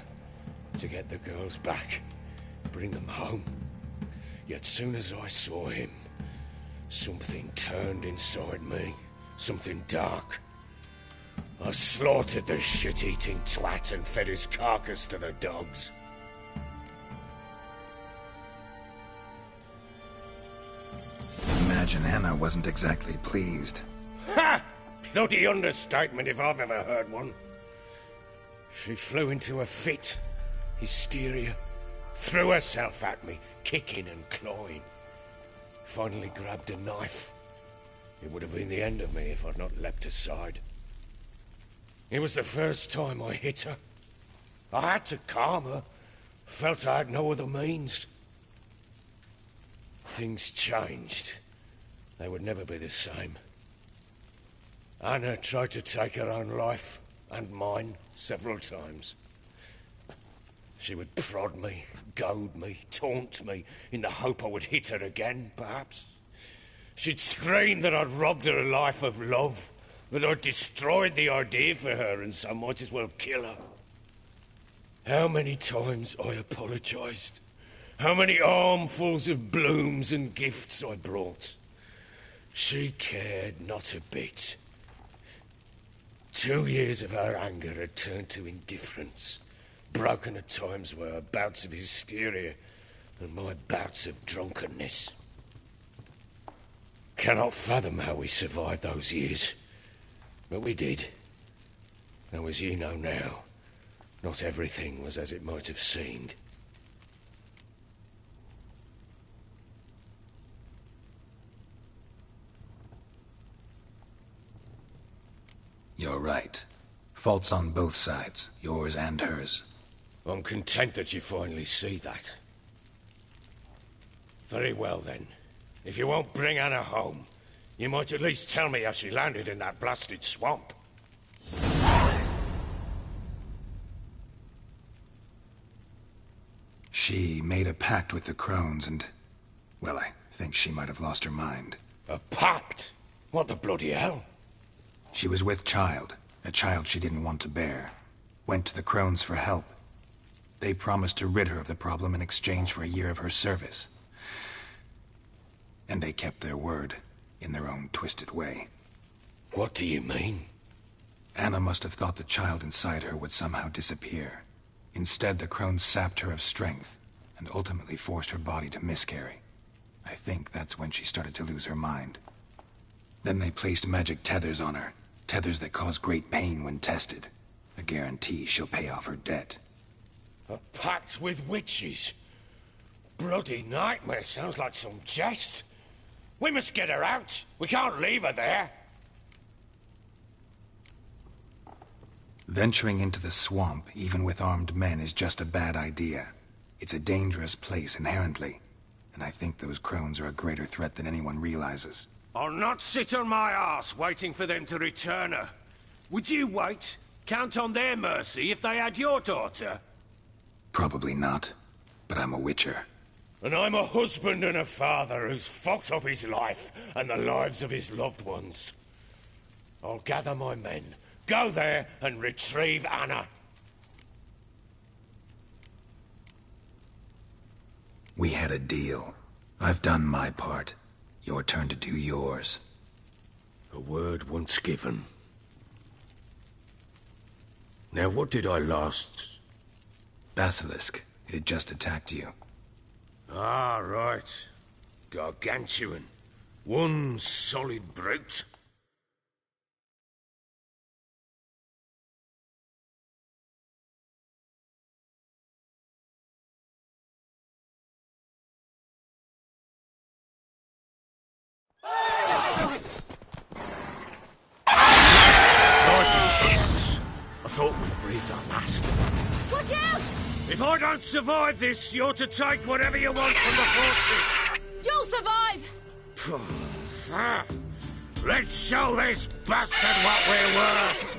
to get the girls back, bring them home. Yet soon as I saw him, something turned inside me, something dark. I slaughtered the shit-eating twat and fed his carcass to the dogs. Imagine Anna wasn't exactly pleased. Ha! Bloody understatement if I've ever heard one. She flew into a fit, hysteria, threw herself at me, kicking and clawing. Finally grabbed a knife. It would have been the end of me if I'd not leapt aside. It was the first time I hit her. I had to calm her. Felt I had no other means. Things changed. They would never be the same. Anna tried to take her own life, and mine, several times. She would prod me, goad me, taunt me, in the hope I would hit her again, perhaps. She'd scream that I'd robbed her life of love, that I'd destroyed the idea for her, and so might as well kill her. How many times I apologised. How many armfuls of blooms and gifts I brought. She cared not a bit. 2 years of her anger had turned to indifference, broken at times by her bouts of hysteria and my bouts of drunkenness. Cannot fathom how we survived those years, but we did. Though as you know now, not everything was as it might have seemed. You're right. Faults on both sides, yours and hers. I'm content that you finally see that. Very well then. If you won't bring Anna home, you might at least tell me how she landed in that blasted swamp. She made a pact with the crones and... well, I think she might have lost her mind. A pact? What the bloody hell? She was with child, a child she didn't want to bear. Went to the crones for help. They promised to rid her of the problem in exchange for a year of her service. And they kept their word, in their own twisted way. What do you mean? Anna must have thought the child inside her would somehow disappear. Instead, the crones sapped her of strength, and ultimately forced her body to miscarry. I think that's when she started to lose her mind. Then they placed magic tethers on her, tethers that cause great pain when tested. A guarantee she'll pay off her debt. A pact with witches? Bloody nightmare, sounds like some jest. We must get her out. We can't leave her there. Venturing into the swamp, even with armed men, is just a bad idea. It's a dangerous place inherently, and I think those crones are a greater threat than anyone realizes. I'll not sit on my arse waiting for them to return her. Would you wait? Count on their mercy if they had your daughter? Probably not, but I'm a witcher. And I'm a husband and a father who's fucked up his life and the lives of his loved ones. I'll gather my men, go there and retrieve Anna. We had a deal. I've done my part. Your turn to do yours. A word once given. Now, what did I last... Basilisk. It had just attacked you. Ah, right. Gargantuan. One solid brute. I thought we breathed our last. Watch out! If I don't survive this, you're to take whatever you want from the fortress. You'll survive! Let's show this bastard what we're worth.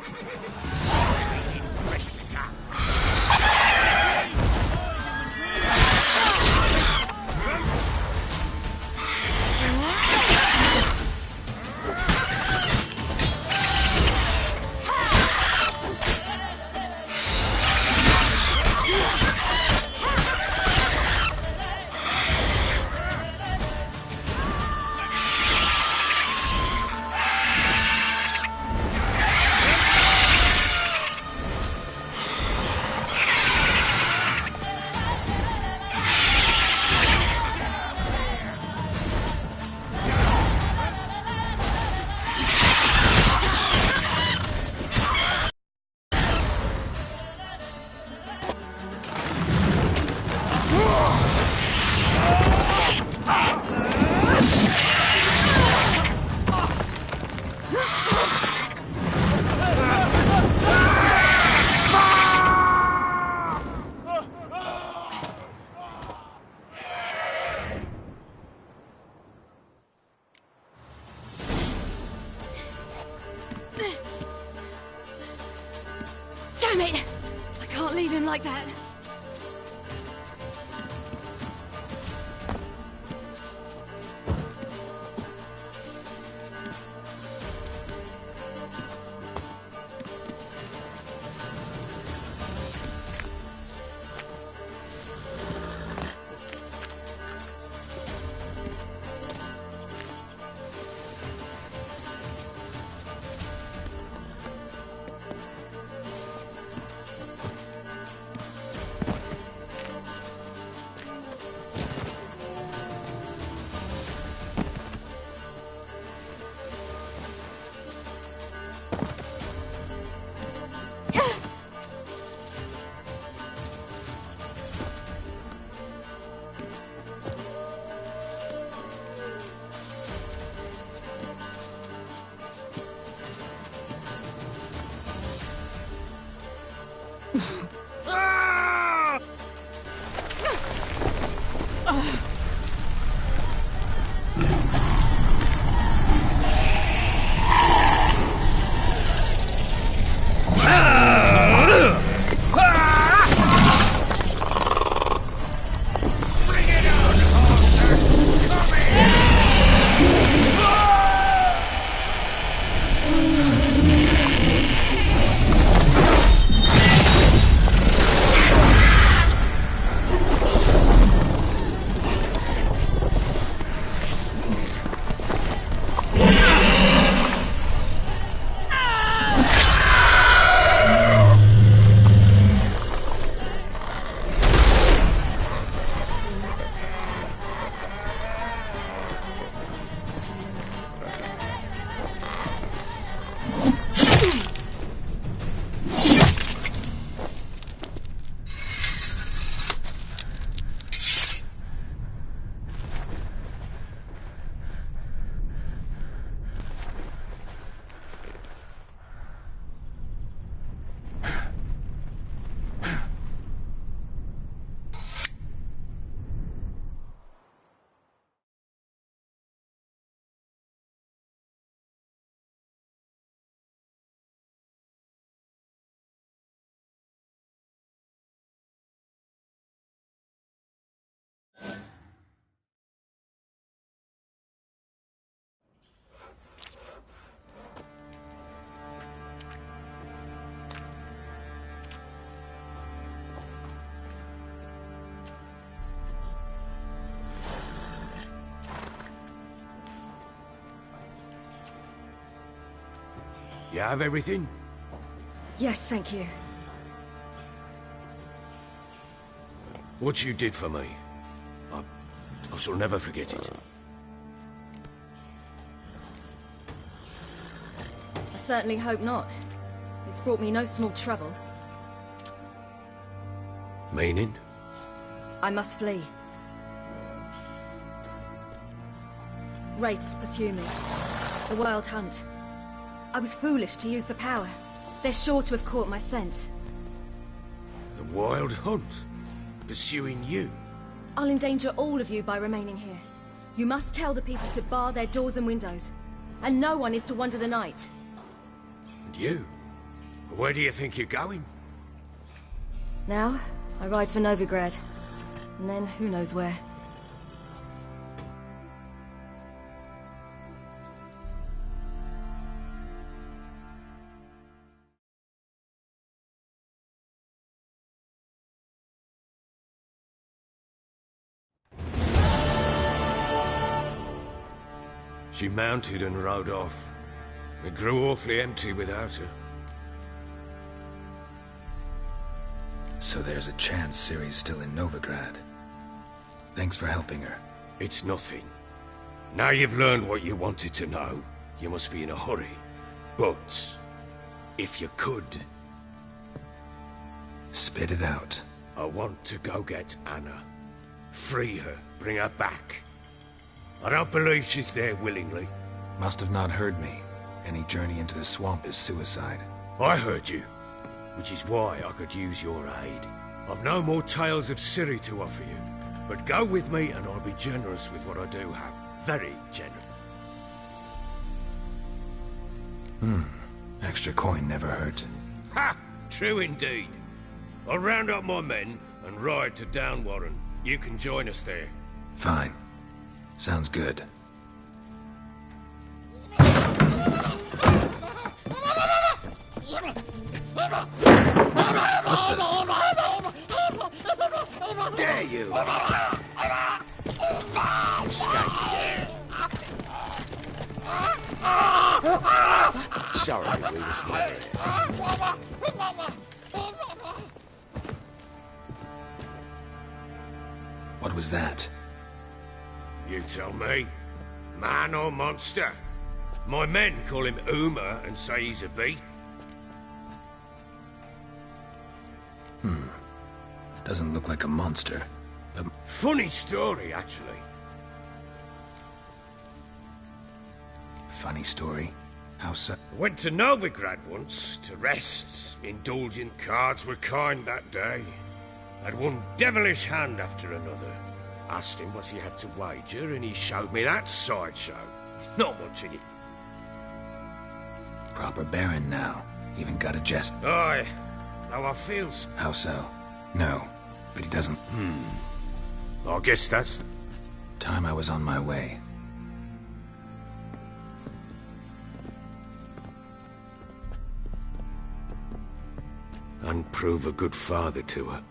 Damn it! I can't leave him like that. You have everything? Yes, thank you. What you did for me, I shall never forget it. I certainly hope not. It's brought me no small trouble. Meaning? I must flee. Wraiths pursue me. The wild hunt. I was foolish to use the power. They're sure to have caught my scent. The wild hunt? Pursuing you? I'll endanger all of you by remaining here. You must tell the people to bar their doors and windows. And no one is to wander the night. And you? Where do you think you're going? Now, I ride for Novigrad. And then, who knows where. She mounted and rode off. It grew awfully empty without her. So there's a chance Ciri's still in Novigrad. Thanks for helping her. It's nothing. Now you've learned what you wanted to know, you must be in a hurry. But, if you could... Spit it out. I want to go get Anna. Free her, bring her back. I don't believe she's there willingly. Must have not heard me. Any journey into the swamp is suicide. I heard you, which is why I could use your aid. I've no more tales of Ciri to offer you, but go with me and I'll be generous with what I do have. Very generous. Extra coin never hurt. Ha! True indeed. I'll round up my men and ride to Downwarren. You can join us there. Fine. Sounds good. Dare you! Sorry, we were still here. What was that? You tell me. Man or monster? My men call him Uma and say he's a beast. Doesn't look like a monster, but... Funny story, actually. Funny story? How so? Went to Novigrad once, to rest. Indulgent cards were kind that day. Had one devilish hand after another. Asked him what he had to wager, and he showed me that sideshow. Not much in it. Proper baron now. Even got a jest. Aye, though I feel... How so? No, but he doesn't... I guess that's... Time I was on my way. And prove a good father to her.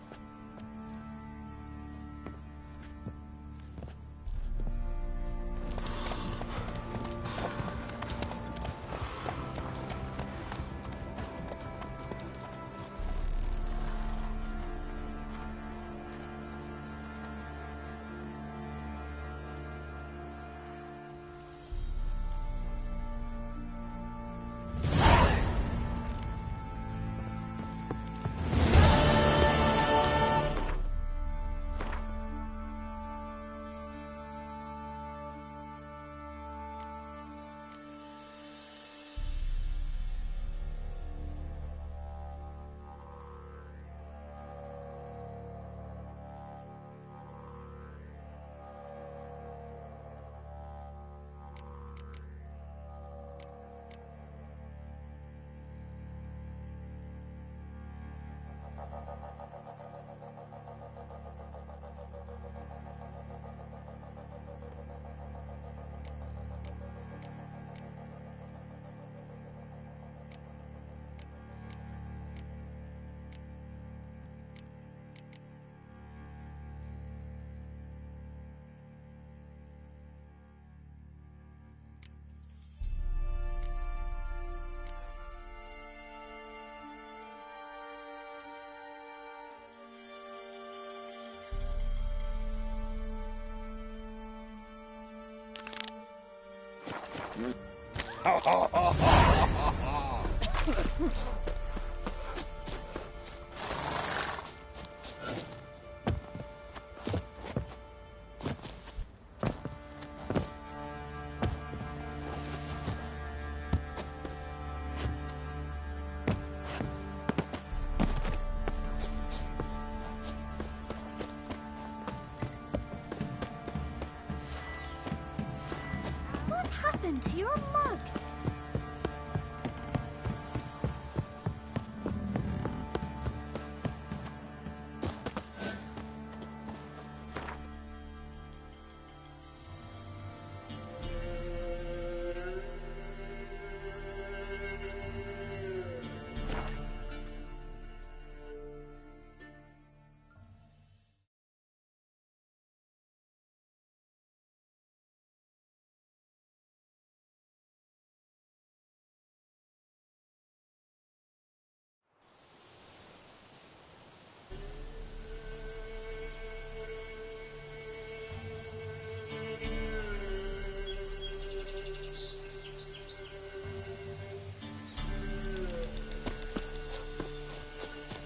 What happened to your mug?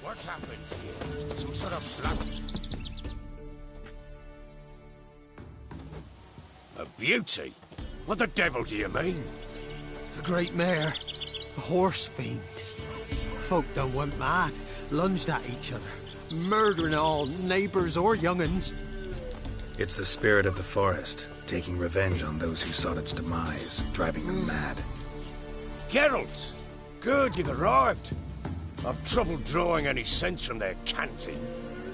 What's happened here? Some sort of blood? A beauty? What the devil do you mean? A great mare. A horse fiend. Folk done went mad. Lunged at each other. Murdering all neighbours or young'uns. It's the spirit of the forest, taking revenge on those who sought its demise, driving them mad. Geralt! Good, you've arrived. I've trouble drawing any sense from their canting.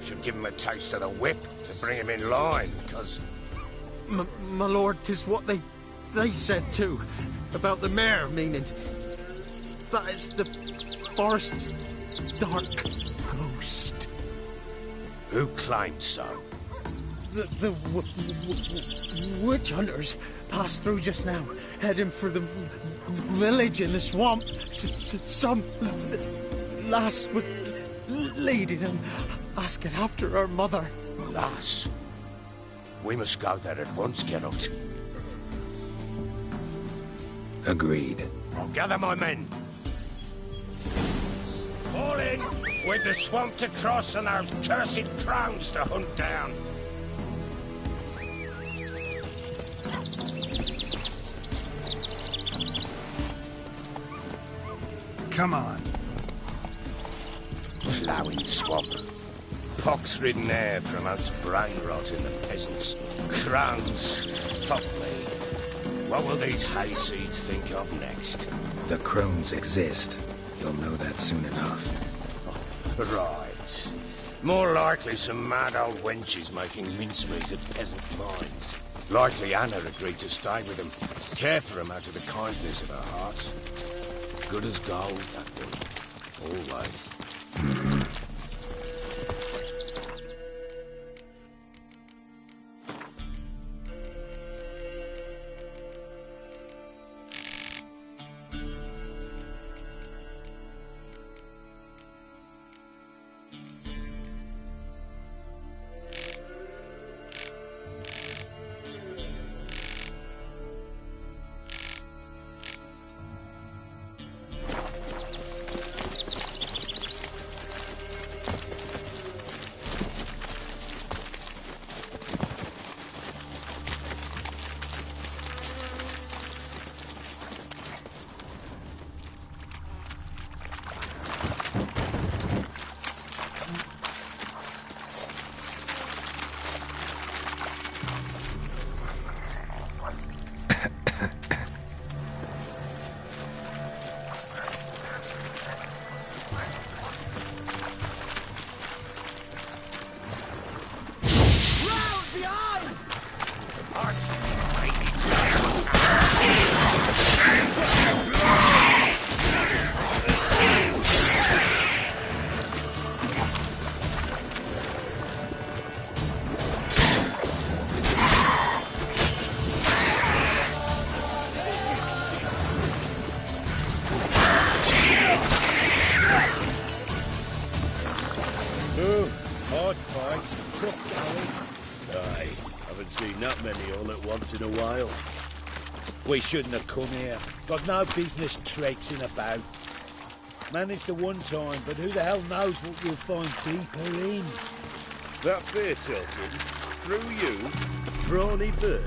Should give him a taste of the whip to bring him in line, because... My lord, 'tis what they said too. About the mare, meaning... that is the forest's dark ghost. Who claimed so? The witch hunters passed through just now, heading for the village in the swamp. Some lass was leading them, asking after her mother. Lass? We must go there at once, Geralt. Agreed. I'll gather my men. Fall in with the swamp to cross and those cursed crowns to hunt down. Come on. Ploughing swamp. Pox-ridden air promotes brain rot in the peasants. Crowns, fuck me. What will these hayseeds think of next? The crones exist. You'll know that soon enough. Right. More likely some mad old wenches making mincemeat at peasant mines. Likely Anna agreed to stay with them. Care for them out of the kindness of her heart. Good as gold, that woman. Always. In a while. We shouldn't have come here. Got no business traipsing about. Managed the one time, but who the hell knows what you'll find deeper in? That fear tilted? Through you? Brawny bird?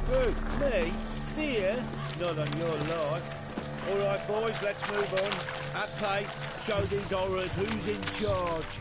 Who? Me? Fear? Not on your life. All right, boys, let's move on. At pace, show these horrors who's in charge.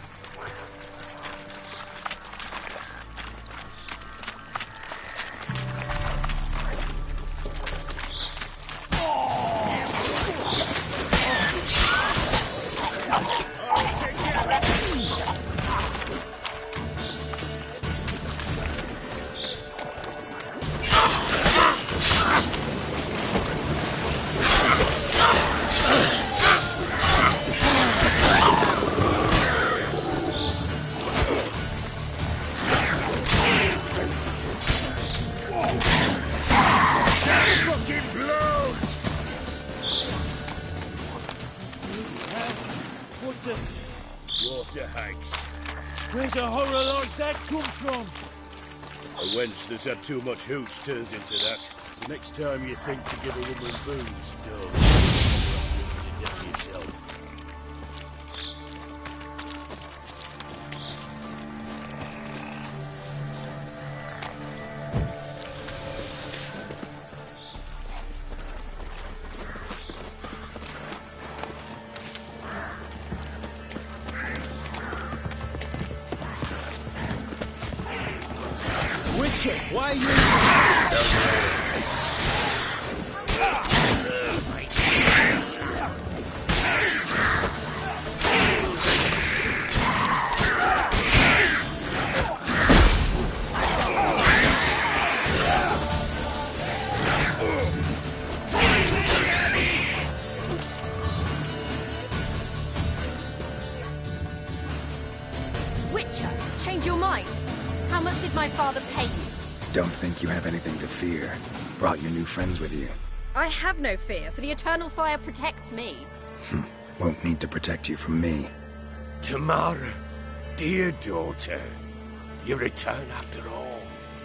Where's a horror like that come from? A wench that's had too much hooch turns into that. So next time you think to give a woman booze, don't. You're down yourself. Why are you... Witcher, change your mind. How much did my father pay you? Don't think you have anything to fear. Brought your new friends with you. I have no fear, for the eternal fire protects me. Won't need to protect you from me. Tamara, dear daughter, you return after all.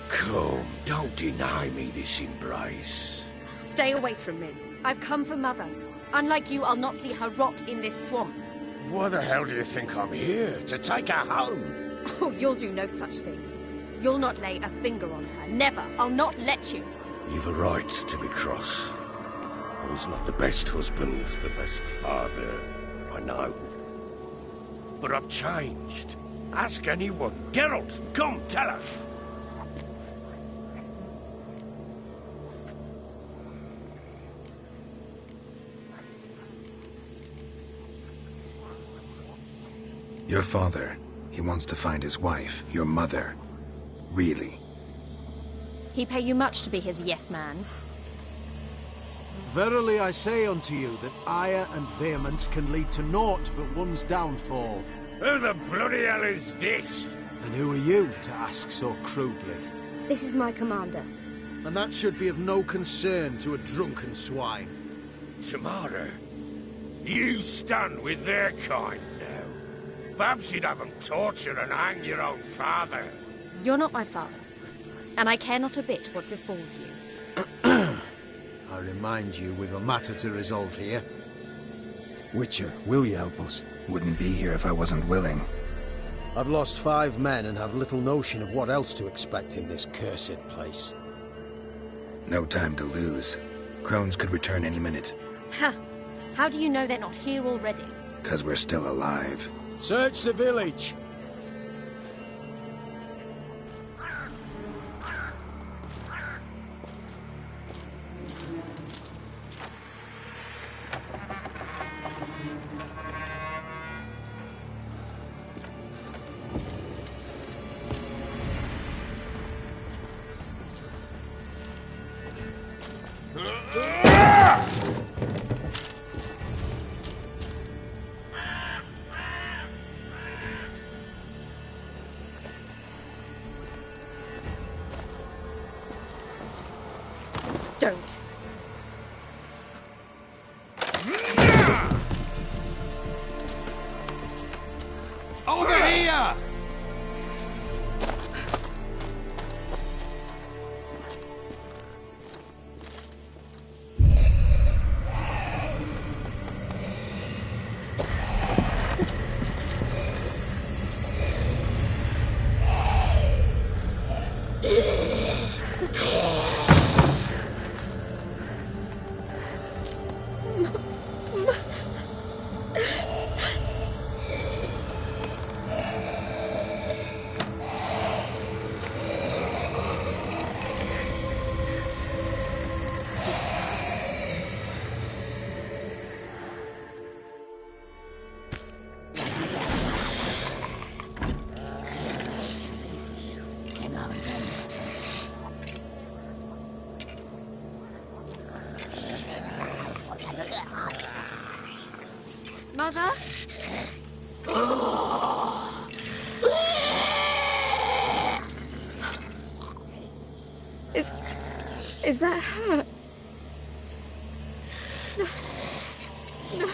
Come, don't deny me this embrace. Stay away from me. I've come for Mother. Unlike you, I'll not see her rot in this swamp. Why the hell do you think I'm here? To take her home? Oh, you'll do no such thing. You'll not lay a finger on her. Never. I'll not let you. You've a right to be cross. I was not the best husband, the best father, I know. But I've changed. Ask anyone. Geralt, come, tell her. Your father, he wants to find his wife, your mother. Really? He pay you much to be his yes man. Verily I say unto you that ire and vehemence can lead to naught but one's downfall. Who the bloody hell is this? And who are you to ask so crudely? This is my commander. And that should be of no concern to a drunken swine. Tamara, you stand with their kind now. Perhaps you'd have them torture and hang your own father. You're not my father, and I care not a bit what befalls you. I remind you we've a matter to resolve here. Witcher, will you help us? Wouldn't be here if I wasn't willing. I've lost 5 men and have little notion of what else to expect in this cursed place. No time to lose. Crones could return any minute. Ha! How do you know they're not here already? 'Cause we're still alive. Search the village! Don't. Over here! Is that her? No. No.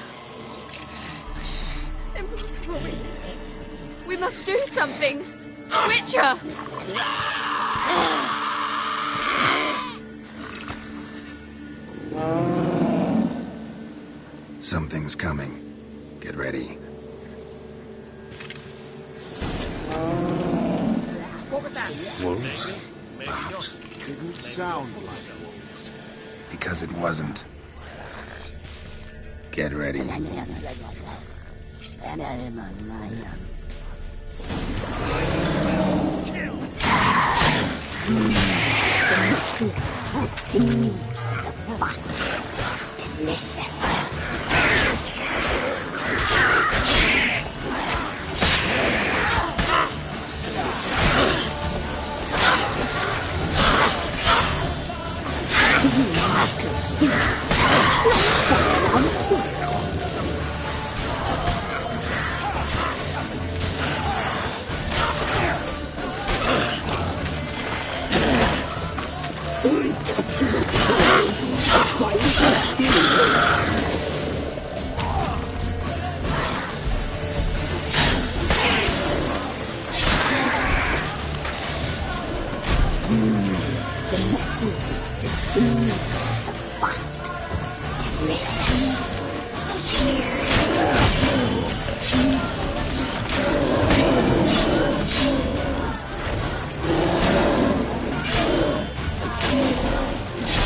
Impossible. We must do something. Witcher! Something's coming. Get ready. What was that? Wolves? Perhaps. Didn't sound like wolves. Because it wasn't. Get ready. Delicious.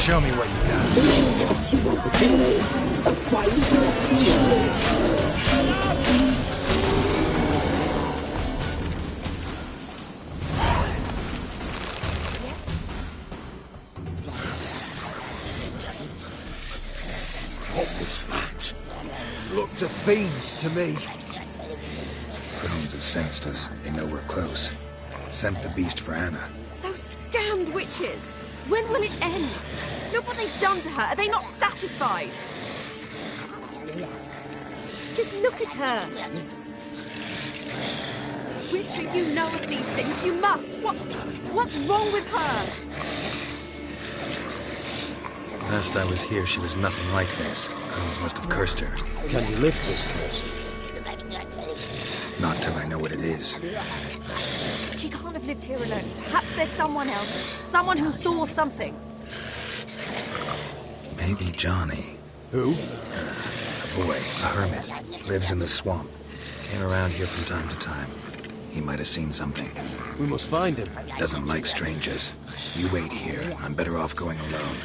Show me what you got. What was that? Looked a fiend to me. Crones have sensed us. They know we're close. Sent the beast for Anna. Those damned witches! When will it end? Look what they've done to her. Are they not satisfied? Just look at her. Witcher, you know of these things. You must. What's wrong with her? Last I was here, she was nothing like this. Crones must have cursed her. Can you lift this curse? Not till I know what it is. She can't have lived here alone. Perhaps there's someone else. Someone who saw something. Maybe Johnny. Who? A boy, a hermit. Lives in the swamp. Came around here from time to time. He might have seen something. We must find him. Doesn't like strangers. You wait here. I'm better off going alone.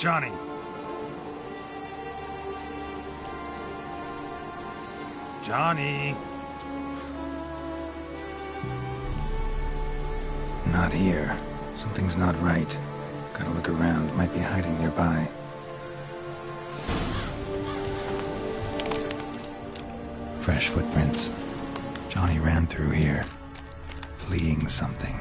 Johnny! Johnny! Not here. Something's not right. Gotta look around. Might be hiding nearby. Fresh footprints. Johnny ran through here, fleeing something.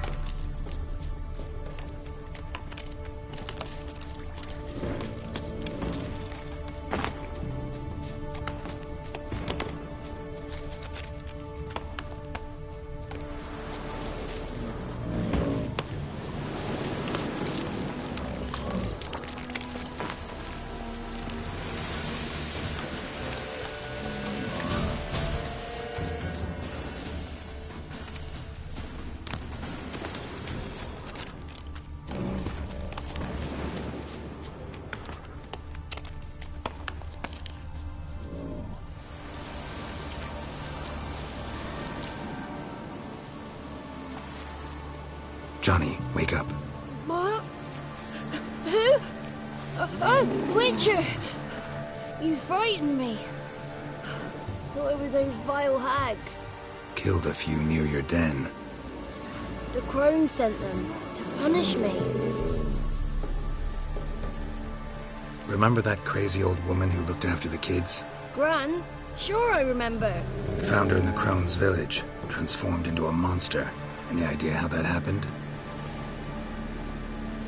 Johnny, wake up. What? Who? Oh, Witcher! You frightened me. Thought it were those vile hags. Killed a few near your den. The crone sent them to punish me. Remember that crazy old woman who looked after the kids? Gran? Sure I remember. Found her in the crone's village, transformed into a monster. Any idea how that happened?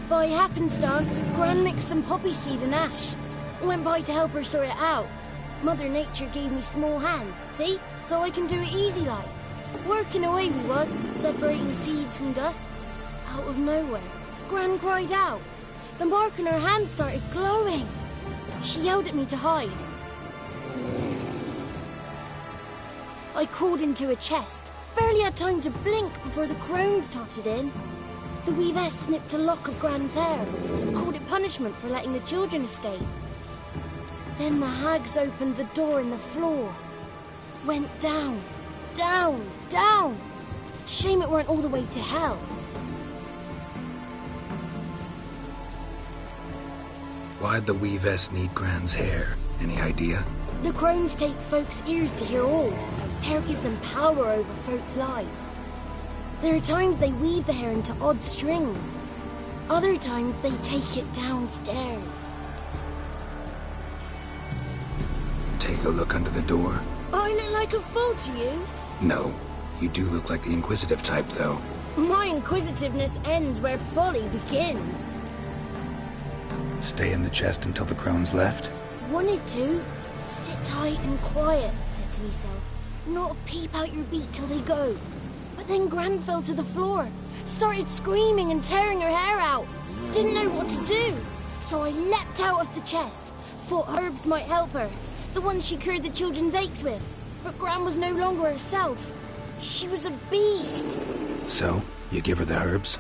By happenstance, Gran mixed some poppy seed and ash. Went by to help her sort it out. Mother Nature gave me small hands, see? So I can do it easy like. Working away we was, separating seeds from dust. Out of nowhere, Gran cried out. The mark on her hand started glowing. She yelled at me to hide. I crawled into a chest. Barely had time to blink before the crones totted in. The weavess snipped a lock of Gran's hair, called it punishment for letting the children escape. Then the hags opened the door in the floor. Went down, down, down. Shame it weren't all the way to hell. Why'd the weavess need Gran's hair? Any idea? The crones take folks' ears to hear all. Hair gives them power over folks' lives. There are times they weave the hair into odd strings. Other times they take it downstairs. Take a look under the door. I look like a fool to you? No. You do look like the inquisitive type, though. My inquisitiveness ends where folly begins. Stay in the chest until the crones left? Wanted to. Sit tight and quiet, said to myself. Not peep out your beat till they go. But then Gran fell to the floor. Started screaming and tearing her hair out. Didn't know what to do. So I leapt out of the chest. Thought herbs might help her. The ones she cured the children's aches with. But Gran was no longer herself. She was a beast. So, you give her the herbs?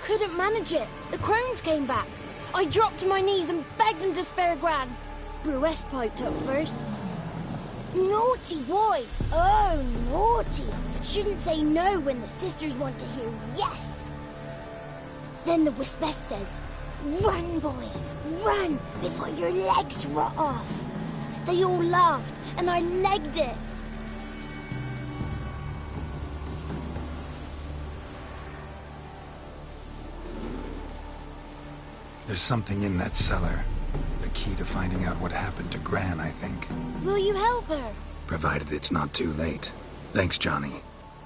Couldn't manage it. The crones came back. I dropped to my knees and begged them to spare Gran. Brewess piped up first. Naughty boy! Oh, naughty! Shouldn't say no when the sisters want to hear yes! Then the Wispess says, run, boy, run, before your legs rot off! They all laughed, and I legged it! There's something in that cellar. The key to finding out what happened to Gran, I think. Will you help her? Provided it's not too late. Thanks, Johnny.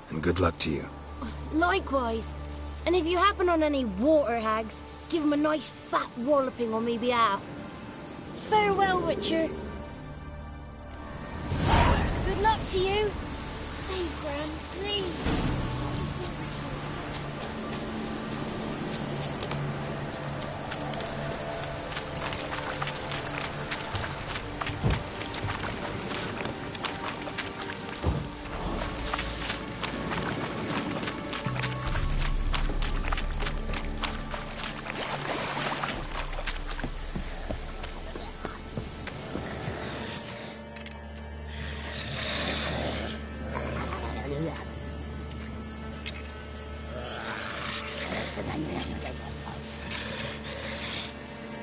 And good luck to you. Likewise. And if you happen on any water hags, give them a nice fat walloping on me behalf. Farewell, Witcher. Good luck to you. Save Gran, please.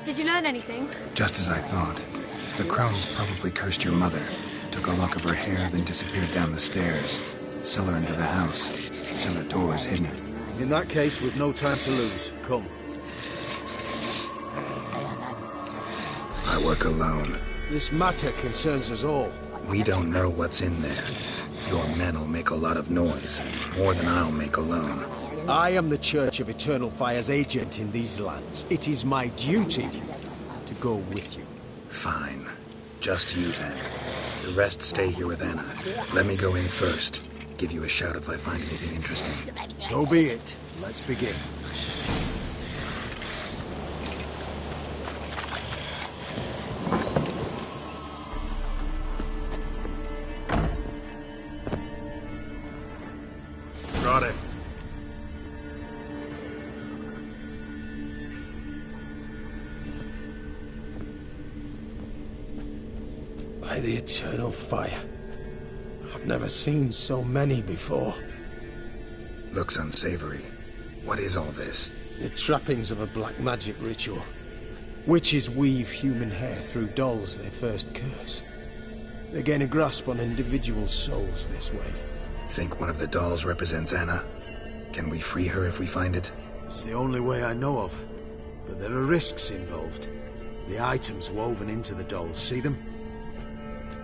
Did you learn anything? Just as I thought. The crones probably cursed your mother. Took a lock of her hair, then disappeared down the stairs. Cellar into the house. Cellar doors hidden. In that case, we've no time to lose. Come. I work alone. This matter concerns us all. We don't know what's in there. Your men'll make a lot of noise. More than I'll make alone. I am the Church of Eternal Fire's agent in these lands. It is my duty to go with you. Fine. Just you, then. The rest stay here with Anna. Let me go in first. Give you a shout if I find anything interesting. So be it. Let's begin. Brought it. By the Eternal Fire. I've never seen so many before. Looks unsavory. What is all this? The trappings of a black magic ritual. Witches weave human hair through dolls they first curse. They gain a grasp on individual souls this way. Think one of the dolls represents Anna? Can we free her if we find it? It's the only way I know of. But there are risks involved. The items woven into the dolls, see them?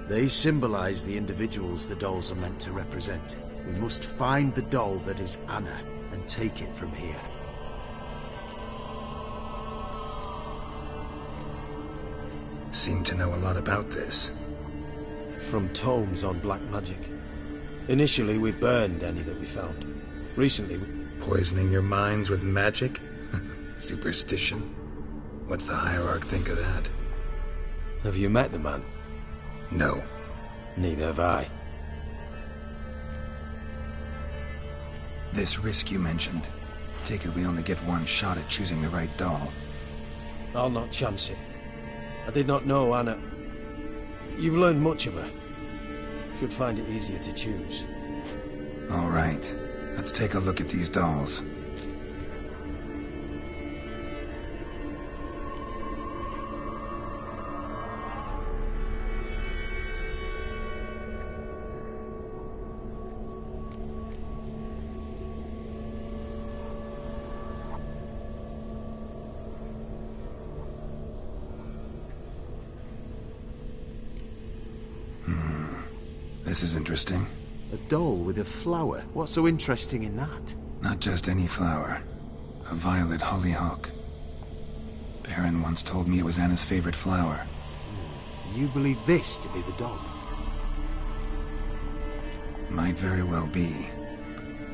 They symbolize the individuals the dolls are meant to represent. We must find the doll that is Anna and take it from here. Seem to know a lot about this. From tomes on black magic. Initially, we burned any that we found. Recently, we... Poisoning your minds with magic? Superstition? What's the hierarch think of that? Have you met the man? No. Neither have I. This risk you mentioned. Take it we only get one shot at choosing the right doll. I'll not chance it. I did not know Anna. You've learned much of her. Should find it easier to choose. All right. Let's take a look at these dolls. This is interesting. A doll with a flower? What's so interesting in that? Not just any flower. A violet hollyhock. Baron once told me it was Anna's favorite flower. You believe this to be the doll? Might very well be.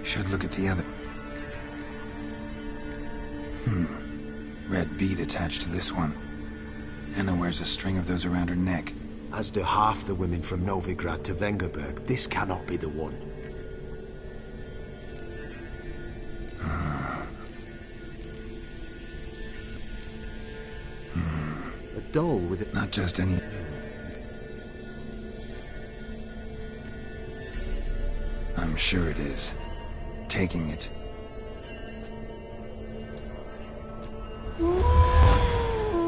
Should look at the other. Red bead attached to this one. Anna wears a string of those around her neck. As do half the women from Novigrad to Vengerberg. This cannot be the one. A doll with it. Not just any... I'm sure it is. Taking it.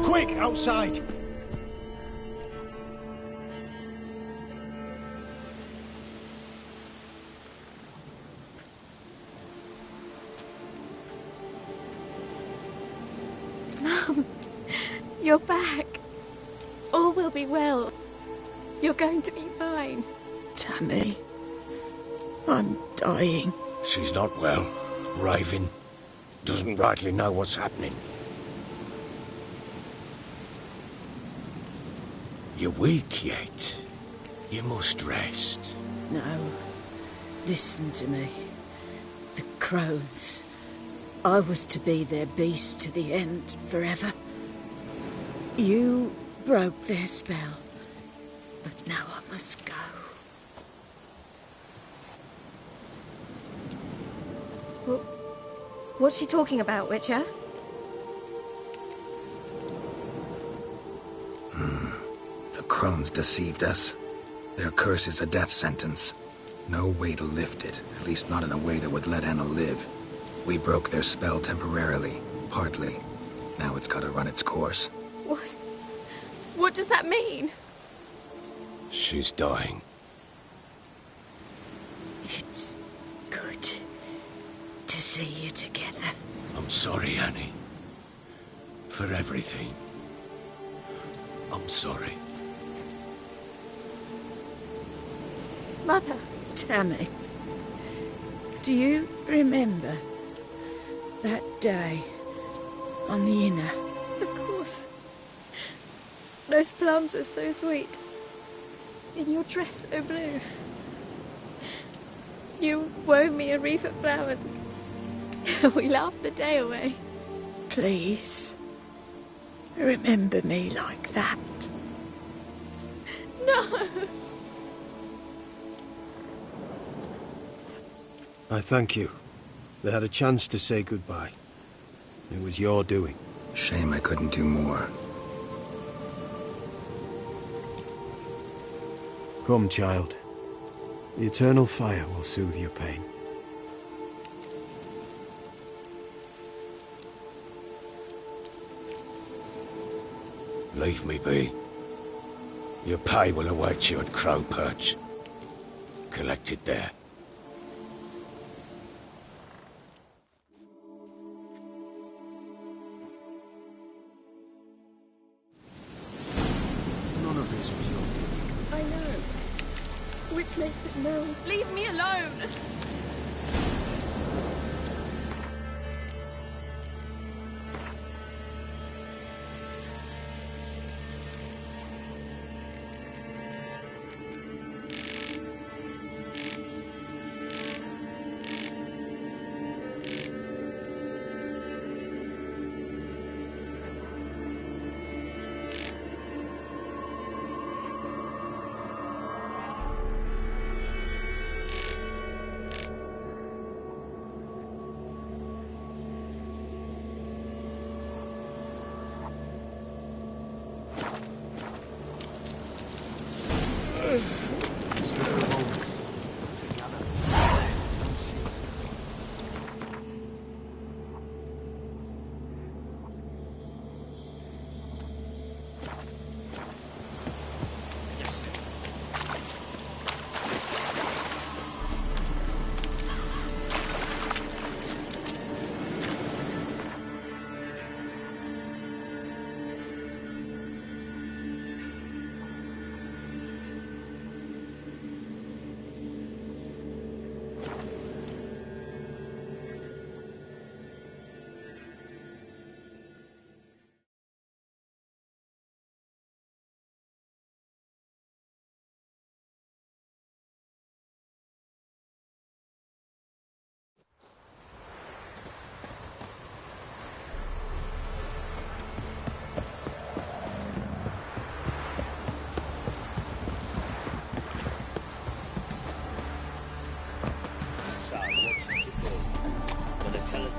Quick, outside! You're back. All will be well. You're going to be fine. Tammy, I'm dying. She's not well. Raving. Doesn't rightly know what's happening. You're weak yet. You must rest. No. Listen to me. The crones. I was to be their beast to the end, forever. You broke their spell. But now I must go. What's she talking about, Witcher? The crones deceived us. Their curse is a death sentence. No way to lift it, at least not in a way that would let Anna live. We broke their spell temporarily, partly. Now it's gotta run its course. What? What does that mean? She's dying. It's good to see you together. I'm sorry, Annie. For everything. I'm sorry. Mother. Tammy, do you remember that day on the Inner? Of course. Those plums are so sweet. And your dress so blue. You wove me a wreath of flowers. We laughed the day away. Please, remember me like that. No! I thank you. They had a chance to say goodbye. It was your doing. Shame I couldn't do more. Come, child. The eternal fire will soothe your pain. Leave me be. Your pay will await you at Crow Perch. Collect it there. None of this was your doing. I know. Which makes it known. Leave me alone! Let's go for a moment. Together. So, what's it to do? Gonna tell it?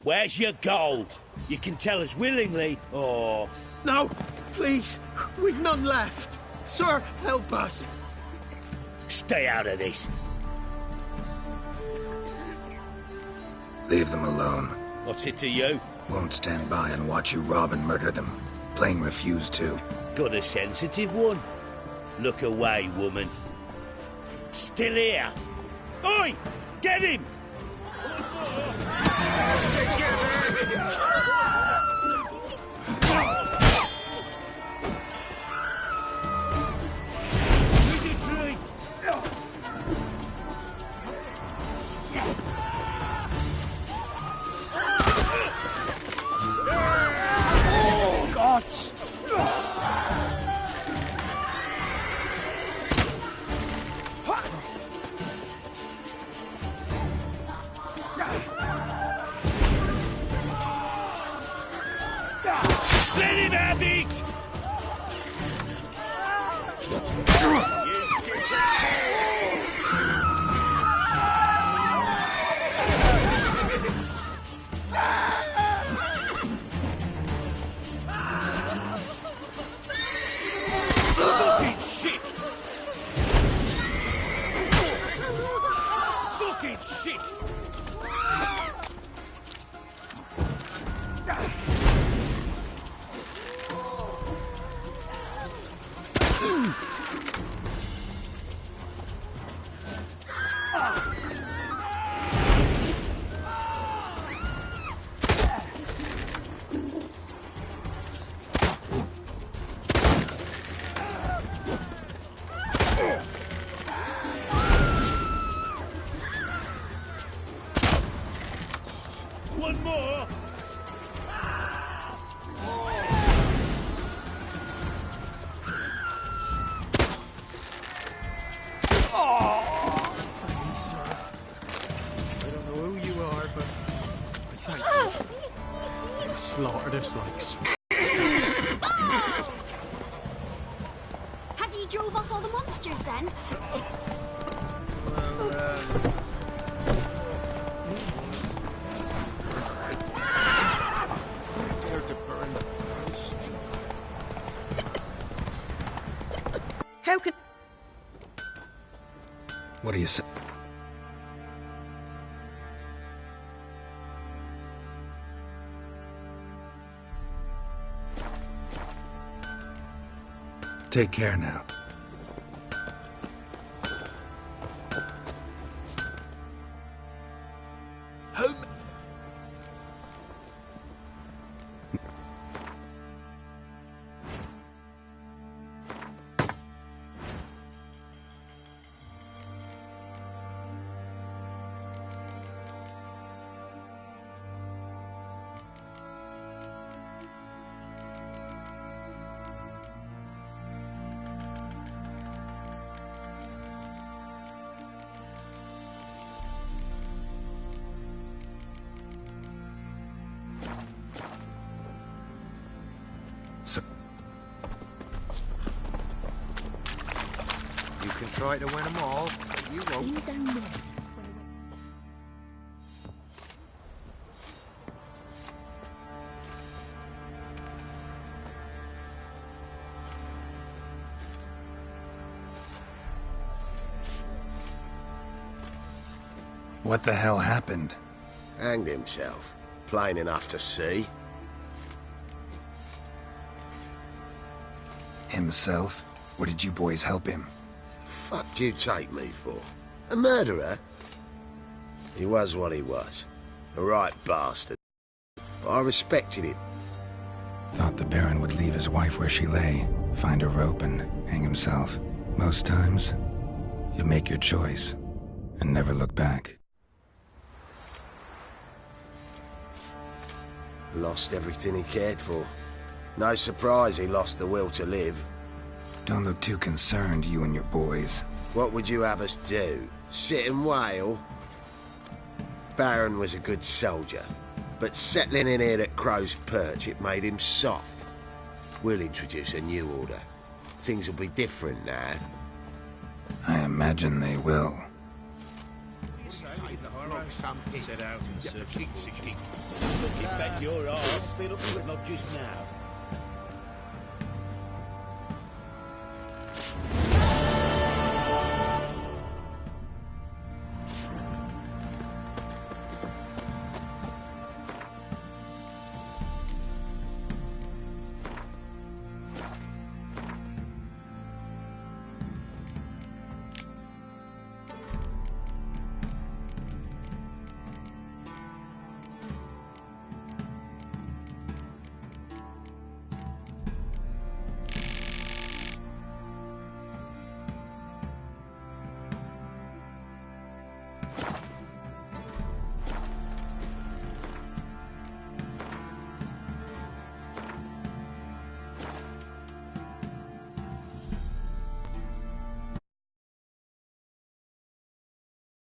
Where's your gold? You can tell us willingly, or... No! Please! We've none left! Sir, help us! Stay out of this. Leave them alone. What's it to you? Won't stand by and watch you rob and murder them. Plain refuse to. Got a sensitive one? Look away, woman. Still here. Oi! Get him! Wizardry! Oh, God! Let him have it! Fucking shit! Fucking shit! One more! Thank you, sir. I don't know who you are, but I thank you. You slaughtered us like Have you drove off all the monsters then? How can... What do you say? Take care now. You can try to win them all, but you won't. What the hell happened? Hanged himself. Plain enough to see. Himself? Or did you boys help him? Fuck do you take me for? A murderer? He was what he was. A right bastard. But I respected him. Thought the Baron would leave his wife where she lay, find a rope and hang himself. Most times, you make your choice and never look back. Lost everything he cared for. No surprise he lost the will to live. Don't look too concerned, you and your boys. What would you have us do? Sit and wail? Baron was a good soldier, but settling in here at Crow's Perch, it made him soft. We'll introduce a new order. Things will be different now. I imagine they will. Set out in search of fortune. Looking back your arse, not just now.